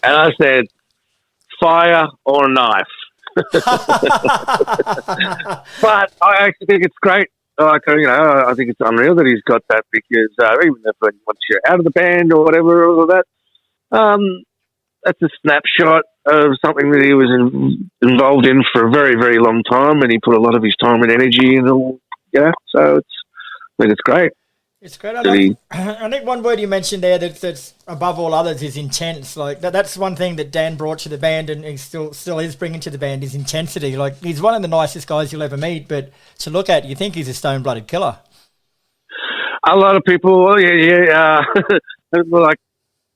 Speaker 2: And I said, "Fire or knife." But I actually think it's great. Like, I think it's unreal that he's got that, because even if once you're out of the band or whatever, all of that, that's a snapshot of something that he was involved in for a very, very long time, and he put a lot of his time and energy in all. So I think it's great.
Speaker 1: It's great. I think one word you mentioned there that's above all others is intense. Like that's one thing that Dan brought to the band, and he still is bringing to the band, is intensity. Like he's one of the nicest guys you'll ever meet, but to look at, you think he's a stone-blooded killer.
Speaker 2: A lot of people, like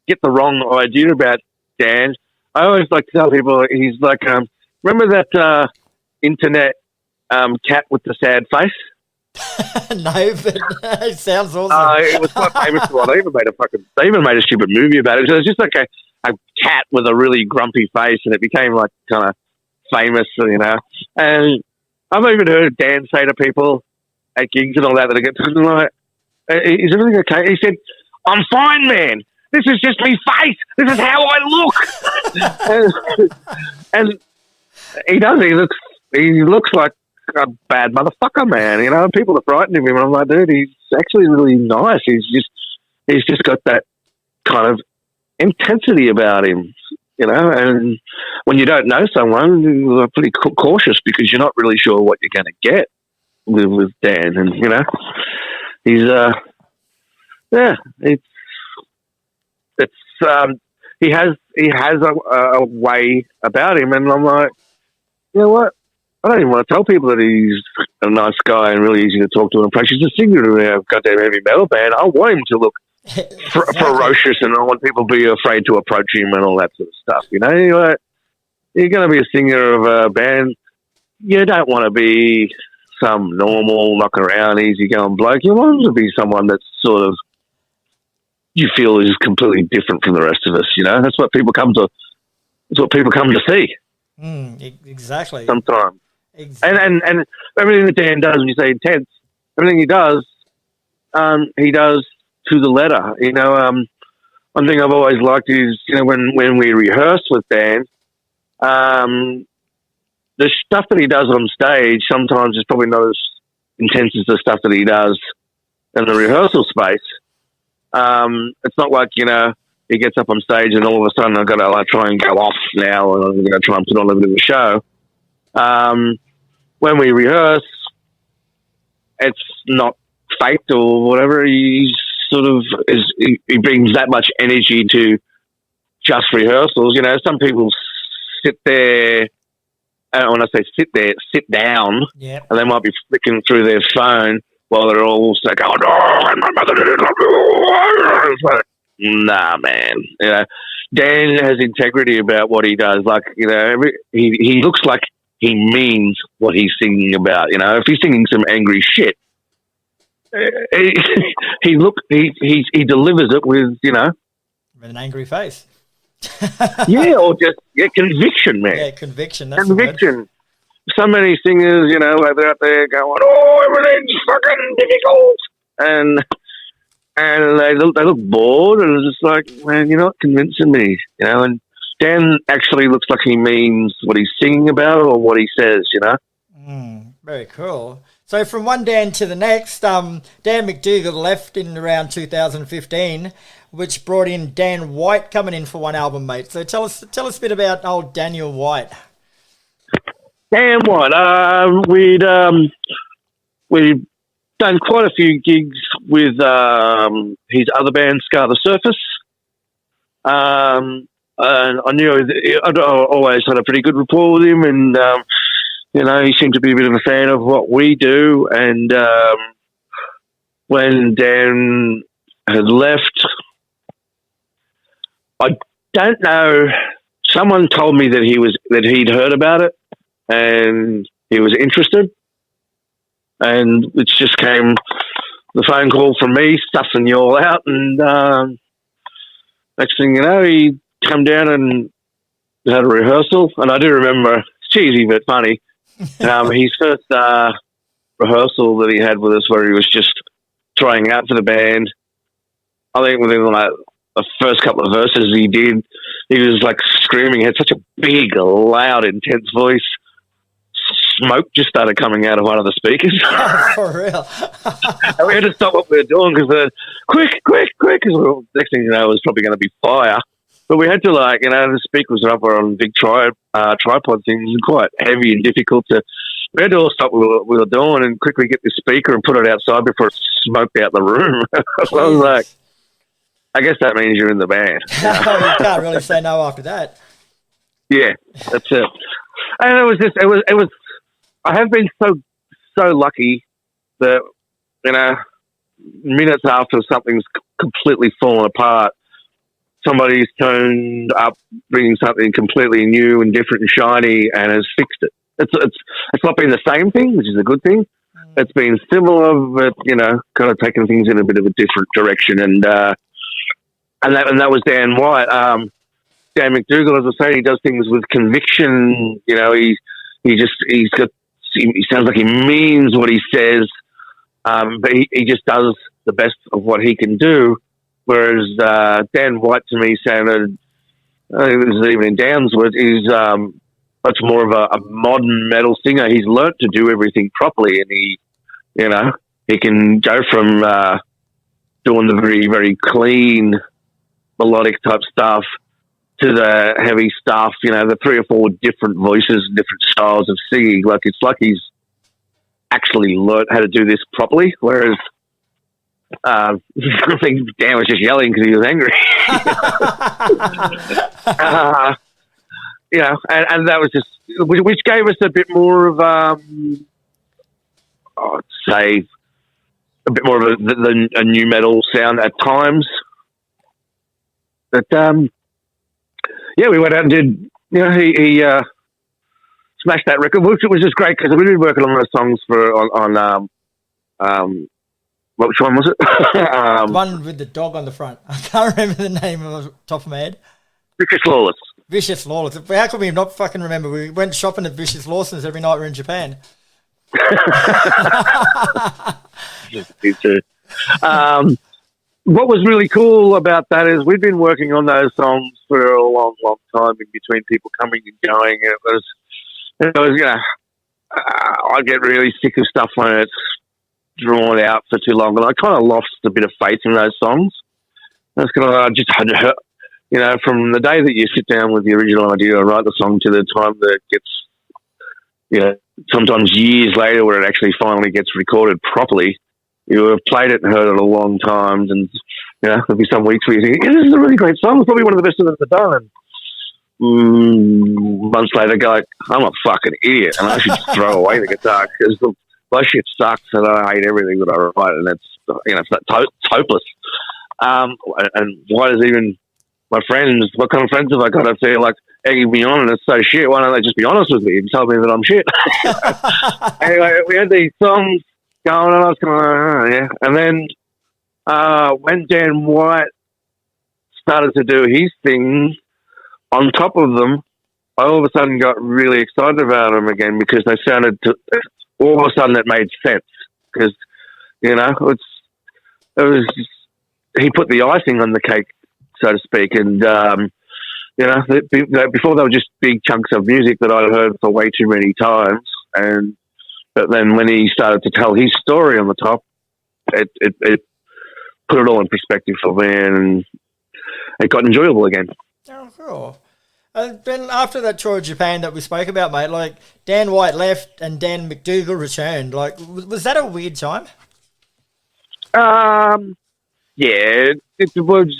Speaker 2: get the wrong idea about Dan. I always like to tell people he's like, remember that internet cat with the sad face?
Speaker 1: No, but it sounds awesome.
Speaker 2: It was quite famous for They even made a stupid movie about it. So it was just like a cat with a really grumpy face, and it became like kind of famous, And I've even heard Dan say to people at gigs and all that I get like, "Is everything okay?" He said, "I'm fine, man. This is just me face. This is how I look." and he does. He looks like a bad motherfucker, man. People are frightened of him, and I'm like, dude, he's actually really nice. He's just got that kind of intensity about him, And when you don't know someone, you're pretty cautious because you're not really sure what you're going to get with Dan, and he's he has a way about him, and I'm like, you know what? I don't even want to tell people that he's a nice guy and really easy to talk to and approach. He's a singer in a goddamn heavy metal band. I want him to look ferocious, and I want people to be afraid to approach him and all that sort of stuff. You're going to be a singer of a band. You don't want to be some normal, knock around, easygoing bloke. You want him to be someone that's sort of you feel is completely different from the rest of us. That's what people come to. That's what people come to see.
Speaker 1: Exactly.
Speaker 2: Sometimes. Exactly. And everything that Dan does, when you say intense, everything he does to the letter. One thing I've always liked is, when we rehearse with Dan, the stuff that he does on stage sometimes is probably not as intense as the stuff that he does in the rehearsal space. It's not like, he gets up on stage and all of a sudden I've got to try and go off now, and I'm going to try and put on a bit of a show. When we rehearse, it's not faked or whatever. He sort of he brings that much energy to just rehearsals. Some people sit there when I say sit there, sit down,
Speaker 1: Yeah.
Speaker 2: and they might be flicking through their phone while they're all like, "Oh no, and my mother did it." It's like, nah, man. You know, Dan has integrity about what he does. Like, you know, he looks like he means what he's singing about. You know, if he's singing some angry shit, he delivers it with, you know,
Speaker 1: With an angry face.
Speaker 2: yeah, or just conviction, man.
Speaker 1: Yeah, conviction. That's
Speaker 2: Conviction. So many singers, you know, they're out there going, "Oh, everything's fucking difficult," and they look bored, and it's just like, man, you're not convincing me, you know. And Dan actually looks like he means what he's singing about or what he says, you know.
Speaker 1: Very cool. So from one Dan to the next, Dan McDougall left in around 2015, which brought in Dan White coming in for one album, mate. So tell us a bit about old Daniel White.
Speaker 2: Dan White, we'd done quite a few gigs with his other band, Scar the Surface. And I knew I'd always had a pretty good rapport with him, and you know, he seemed to be a bit of a fan of what we do. And when Dan had left, I don't know. Someone told me that he'd heard about it and he was interested. And it just came the phone call from me, sussing you all out, and next thing you know, he come down and had a rehearsal. And I do remember, it's cheesy but funny, his first rehearsal that he had with us, where he was just trying out for the band. I think within like the first couple of verses he was like screaming. He had such a big, loud, intense voice. Smoke just started coming out of one of the speakers.
Speaker 1: Oh, for real.
Speaker 2: And we had to stop what we were doing because quick, because next thing you know, it was probably going to be fire. But we had to, like, you know, the speakers were up on big tripod things, and quite heavy and difficult to. We had to all stop what we were doing and quickly get the speaker and put it outside before it smoked out the room. So I was like, I guess that means you're in the band.
Speaker 1: You can't really say no after that.
Speaker 2: Yeah, that's it. And it was. I have been so lucky that, you know, minutes after something's completely fallen apart, somebody's turned up, bringing something completely new and different and shiny, and has fixed it. It's not been the same thing, which is a good thing. It's been similar, but, you know, kind of taking things in a bit of a different direction. And that was Dan White. Dan McDougall, as I say, he does things with conviction. You know, he sounds like he means what he says, but he just does the best of what he can do. Whereas Dan White, to me, sounded, I think it was even in Dan's words, he's much more of a modern metal singer. He's learnt to do everything properly, and he can go from doing the very, very clean melodic type stuff to the heavy stuff, you know, the 3 or 4 different voices, different styles of singing. Like, it's like he's actually learnt how to do this properly, whereas I think Dan was just yelling because he was angry. You know, and that was just, which gave us a bit more of, I'd say, a bit more of a new metal sound at times. But, yeah, we went out and did, you know, he smashed that record, which was just great because we've been working on those songs which one was it?
Speaker 1: One with the dog on the front. I can't remember the name off the top of my head.
Speaker 2: Vicious Lawless.
Speaker 1: Vicious Lawless. How could we not fucking remember? We went shopping at Vicious Lawson's every night we were in Japan.
Speaker 2: Me too. What was really cool about that is we've been working on those songs for a long, long time in between people coming and going. It was you know, I get really sick of stuff when it's drawn out for too long, and I kind of lost a bit of faith in those songs. That's kind of, I just had to, you know, from the day that you sit down with the original idea and write the song to the time that it gets, you know, sometimes years later where it actually finally gets recorded properly. You have played it and heard it a long time, and, you know, there'll be some weeks where you think, yeah, this is a really great song. It's probably one of the best I've ever done. And months later, go like, I'm a fucking idiot, and I should just throw away the guitar because my shit sucks, and I hate everything that I write, and it's it's hopeless. And why does even my friends? What kind of friends have I got if they're like egging me on and it's so shit? Why don't they just be honest with me and tell me that I'm shit? Anyway, we had these songs going, and I was kind of yeah. And then when Dan White started to do his thing on top of them, I all of a sudden got really excited about them again because they sounded all of a sudden it made sense because it was he put the icing on the cake, so to speak, and before they were just big chunks of music that I'd heard for way too many times, but then when he started to tell his story on the top, it put it all in perspective for me, and it got enjoyable again.
Speaker 1: Oh, cool. Ben, after that tour of Japan that we spoke about, mate, like Dan White left and Dan McDougall returned. Like, was that a weird time?
Speaker 2: Yeah, it was.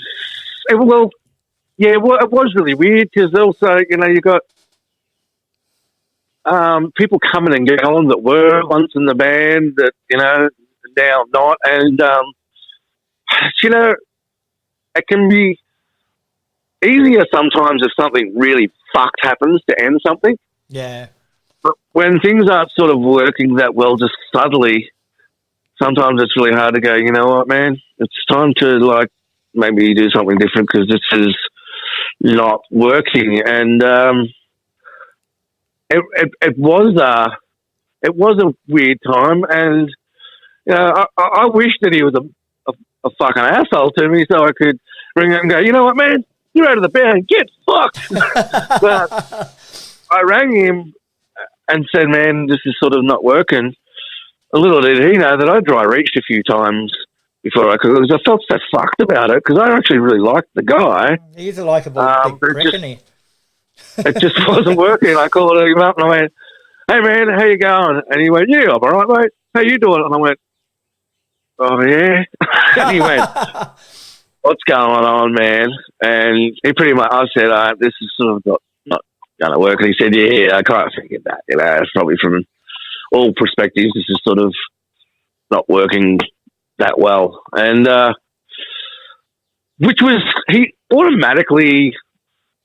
Speaker 2: Well, yeah, it was really weird because also, you got people coming and going that were once in the band that now not, and it can be easier sometimes if something really fucked happens to end something.
Speaker 1: Yeah.
Speaker 2: But when things aren't sort of working that well, just subtly, sometimes it's really hard to go, you know what, man, it's time to maybe do something different because this is not working. And it was a weird time, and I wish that he was a fucking asshole to me so I could ring up and go, you know what, man, you're out of the band, get fucked. But I rang him and said, man, this is sort of not working. A little did he know that I dry reached a few times before I could, because I felt so fucked about it, because I actually really liked the guy.
Speaker 1: He's a likeable big prick, isn't he?
Speaker 2: It just wasn't working. I called him up and I went, hey man, how you going? And he went, yeah, I'm all right, mate. How you doing? And I went, oh yeah. And he went, what's going on, man? And he pretty much, I said, this is sort of not going to work. And he said, yeah, I kind of figured that. It's probably from all perspectives, this is sort of not working that well. And he automatically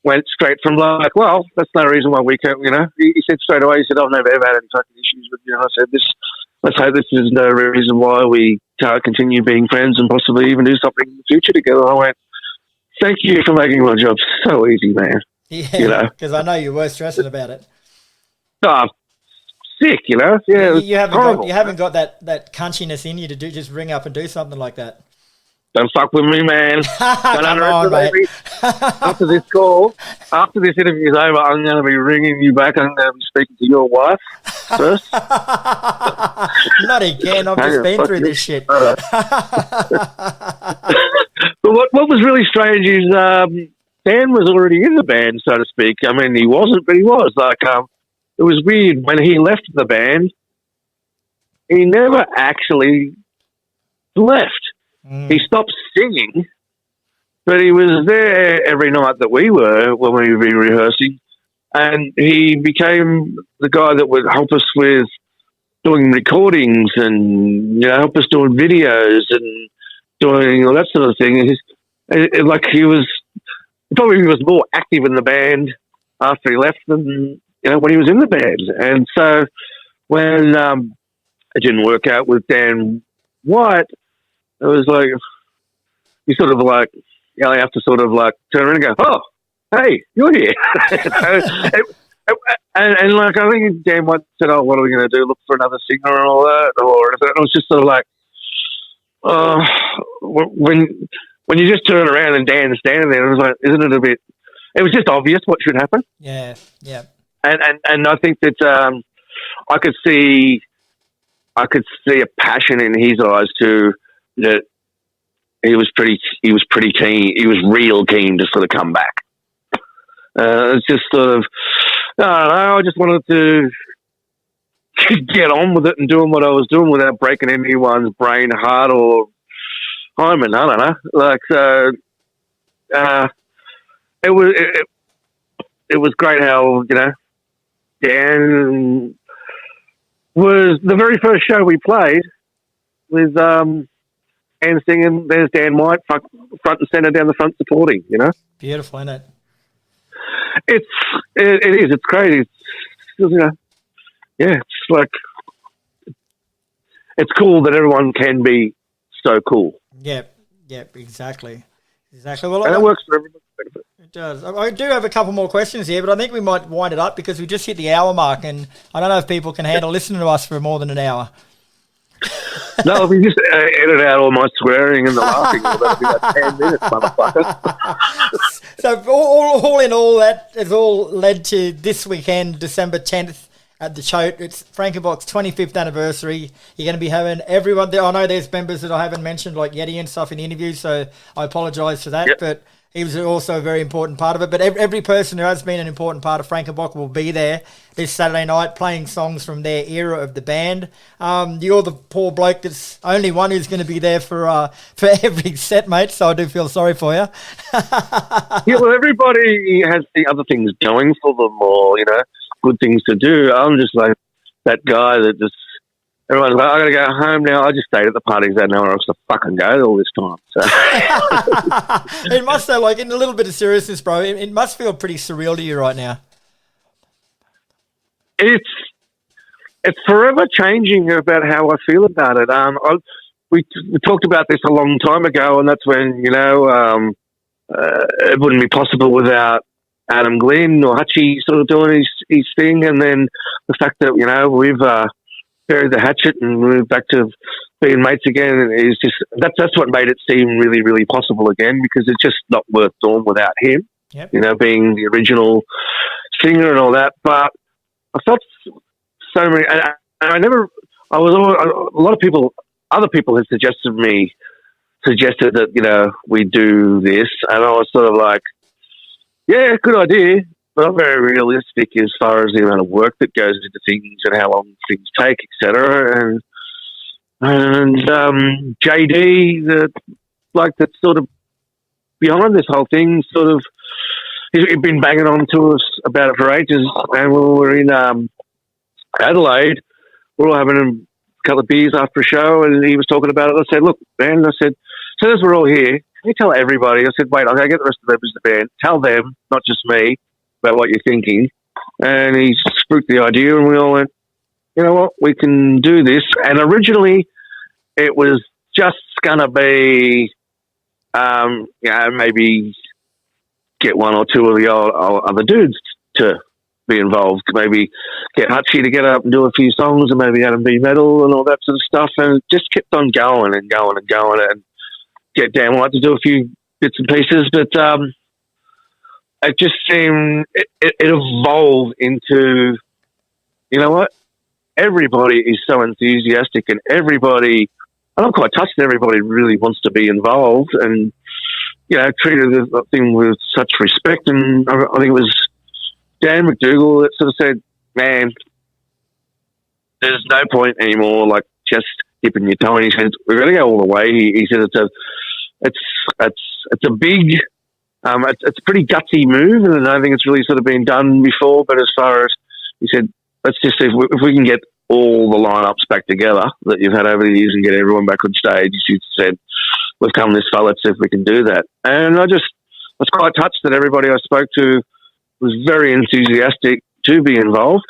Speaker 2: went straight from well, that's no reason why we can't, He said straight away, he said, I've never ever had any fucking issues with you. I said, let's hope this is no reason why we can't continue being friends and possibly even do something in the future together. I went, thank you for making my job so easy, man.
Speaker 1: Yeah, because I know you were stressing about it.
Speaker 2: Oh, sick, Yeah,
Speaker 1: you haven't got that cunchiness in you to just ring up and do something like that.
Speaker 2: Don't fuck with me, man. Don't underestimate me. After this call, after this interview is over, I'm going to be ringing you back. I'm going to be speaking to your wife first.
Speaker 1: Not again. I've just been through this shit.
Speaker 2: But what was really strange is Dan was already in the band, so to speak. I mean, he wasn't, but he was. It was weird. When he left the band, he never actually left. He stopped singing, but he was there every night that we were when we were rehearsing, and he became the guy that would help us with doing recordings and help us doing videos and doing all that sort of thing. He probably was more active in the band after he left than when he was in the band. And so when it didn't work out with Dan White, it was like, you sort of you have to sort of turn around and go, oh, hey, you're here. and I think Dan White said, oh, what are we going to do? Look for another singer and all that? Or it was just sort of when you just turn around and Dan's standing there, it was like, isn't it a bit, it was just obvious what should happen.
Speaker 1: Yeah, yeah.
Speaker 2: And I think that I could see a passion in his eyes too, that he was pretty keen. He was real keen to sort of come back. It's just sort of, I don't know. I just wanted to get on with it and doing what I was doing without breaking anyone's brain, heart, or hymen. I don't know. it was great how, Dan was the very first show we played with and singing, there's Dan White front and centre down the front supporting,
Speaker 1: Beautiful, isn't it?
Speaker 2: It is. It's crazy. It's like, it's cool that everyone can be so cool.
Speaker 1: Yep, exactly. Well,
Speaker 2: and it works for everyone's benefit.
Speaker 1: It does. I do have a couple more questions here, but I think we might wind it up because we just hit the hour mark, and I don't know if people can handle listening to us for more than an hour.
Speaker 2: No, if you just edit out all my swearing and the laughing, that'll be like 10 minutes, motherfucker.
Speaker 1: So all in all, that has all led to this weekend, December 10th, at the Chote. It's Frankenbok's 25th anniversary. You're going to be having everyone there. I know there's members that I haven't mentioned, like Yeti and stuff in the interview, so I apologise for that. Yep. But he was also a very important part of it. But every person who has been an important part of Frankenbok will be there this Saturday night playing songs from their era of the band. You're the poor bloke that's only one who's going to be there for every set, mate, so I do feel sorry for you.
Speaker 2: Yeah, well, everybody has the other things going for them or, good things to do. I'm just like that guy that just, everyone's like, I got to go home now. I just stayed at the parties that nowhere else to fucking go all this time. So.
Speaker 1: It must, though, like in a little bit of seriousness, bro, it must feel pretty surreal to you right now.
Speaker 2: It's forever changing about how I feel about it. We talked about this a long time ago, and that's when, it wouldn't be possible without Adam Glynn or Hutchie sort of doing his thing, and then the fact that, we've buried the hatchet and moved back to being mates again is just, that's what made it seem really, really possible again, because it's just not worth doing without him,
Speaker 1: yep.
Speaker 2: Being the original singer and all that. But I felt so many, and a lot of people, other people had suggested that, we do this, and I was sort of like, yeah, good idea, but I'm very realistic as far as the amount of work that goes into things and how long things take, etc. And JD, the bloke that's sort of behind this whole thing, sort of, he's been banging on to us about it for ages. And when we were in Adelaide, we were all having a couple of beers after a show, and he was talking about it. I said, look, man, so as we're all here, can you tell everybody? I said, wait, I'll go get the rest of the members of the band. Tell them, not just me, about what you're thinking. And he spruiked the idea, and we all went, you know what, we can do this. And originally, it was just going to be, maybe get one or two of the other dudes to be involved. Maybe get Hutchie to get up and do a few songs, and maybe Adam B Metal and all that sort of stuff. And it just kept on going and going and going. And get Dan White to do a few bits and pieces, but it just seemed it evolved into, you know what? Everybody is so enthusiastic, and I'm quite touched that everybody really wants to be involved, and treated the thing with such respect. And I think it was Dan McDougall that sort of said, "Man, there's no point anymore. Like just dipping your toe in." He said, "We're going to go all the way." He said, "It's a big, it's a pretty gutsy move, and I don't think it's really sort of been done before. But as far as," he said, "let's just see if we can get all the lineups back together that you've had over the years and get everyone back on stage." He said, "We've come this far. Let's see if we can do that." And I was quite touched that everybody I spoke to was very enthusiastic to be involved,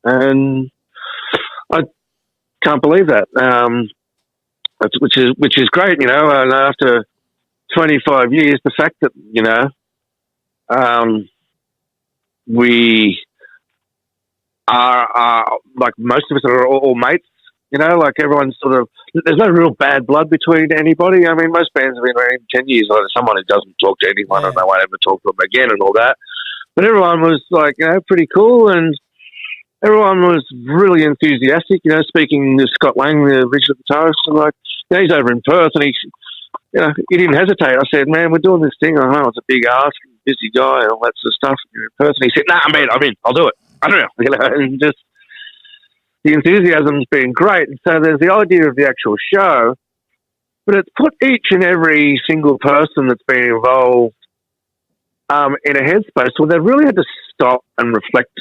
Speaker 2: and I can't believe that. Which is great, and after 25 years, the fact that, we are like most of us are all mates, like everyone's sort of, there's no real bad blood between anybody. I mean, most bands have been around 10 years. Like someone who doesn't talk to anyone and they won't ever talk to them again and all that. But everyone was like, pretty cool, and everyone was really enthusiastic, speaking to Scott Lang, the original guitarist, and like, he's over in Perth, and he didn't hesitate. I said, "Man, we're doing this thing. I know it's a big ask, busy guy, and all that sort of stuff. You're in Perth." And he said, "Nah, I'm in. I'll do it. I don't know." And just the enthusiasm's been great. And so there's the idea of the actual show, but it's put each and every single person that's been involved in a headspace where they really had to stop and reflect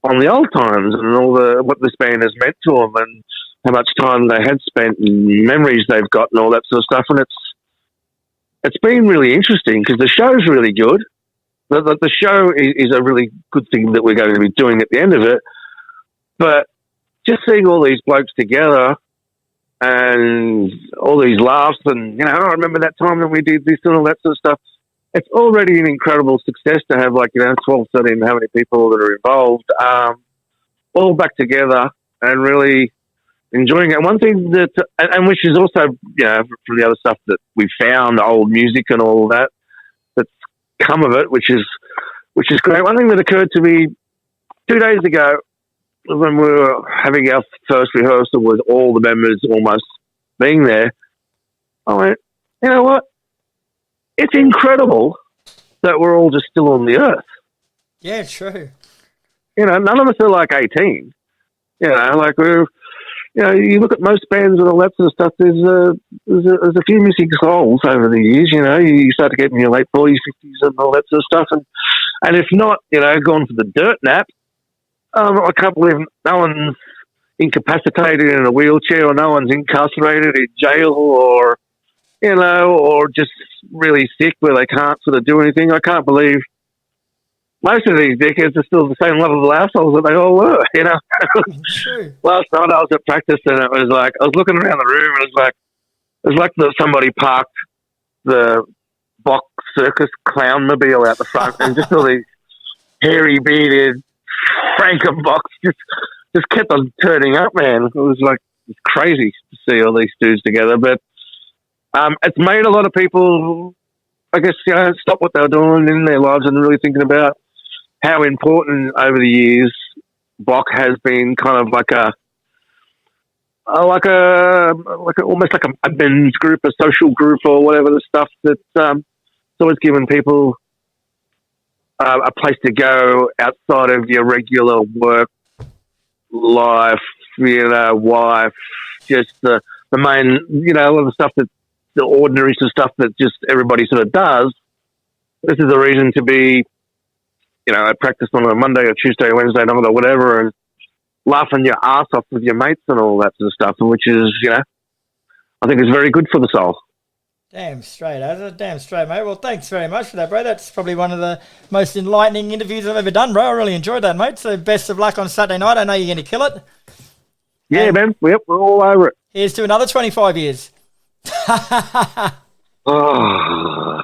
Speaker 2: on the old times and all what this band has meant to them and how much time they had spent and memories they've got and all that sort of stuff. And it's been really interesting because the show's really good. The show is a really good thing that we're going to be doing at the end of it. But just seeing all these blokes together and all these laughs and, I remember that time that we did this and all that sort of stuff. It's already an incredible success to have 12, 13, how many people that are involved, all back together and really enjoying it. And one thing that, and which is also, from the other stuff that we found, old music and all that, that's come of it, which is great. One thing that occurred to me 2 days ago when we were having our first rehearsal with all the members almost being there, I went, you know what? It's incredible that we're all just still on the earth.
Speaker 1: Yeah, true.
Speaker 2: None of us are like 18. We're, you look at most bands and all that sort of stuff, there's a few missing souls over the years, you start to get in your late 40s, 50s and all that sort of stuff. And if not, gone for the dirt nap, I can't believe no one's incapacitated in a wheelchair or no one's incarcerated in jail or just really sick where they can't sort of do anything. I can't believe most of these dickheads are still the same level of assholes that they all were,
Speaker 1: True.
Speaker 2: Last night I was at practice and it was like, I was looking around the room and it was like that somebody parked the Bok circus clownmobile out the front and just all these hairy bearded Frankenboks just kept on turning up, man. It was it's crazy to see all these dudes together, but it's made a lot of people, I guess, stop what they're doing in their lives and really thinking about how important over the years Bok has been kind of almost like a men's group, a social group or whatever the stuff that's always given people a place to go outside of your regular work life, wife, just the main, a lot of the stuff that the ordinary sort of stuff that just everybody sort of does. This is a reason to be, at practice on a Monday or Tuesday or Wednesday night or whatever and laughing your ass off with your mates and all that sort of stuff, which is, I think is very good for the soul.
Speaker 1: Damn straight, AZZA. Damn straight, mate. Well, thanks very much for that, bro. That's probably one of the most enlightening interviews I've ever done, bro. I really enjoyed that, mate. So best of luck on Saturday night. I know you're going to kill it.
Speaker 2: Yeah,
Speaker 1: and
Speaker 2: man. Yep, we're all over it.
Speaker 1: Here's to another 25 years.
Speaker 2: Oh.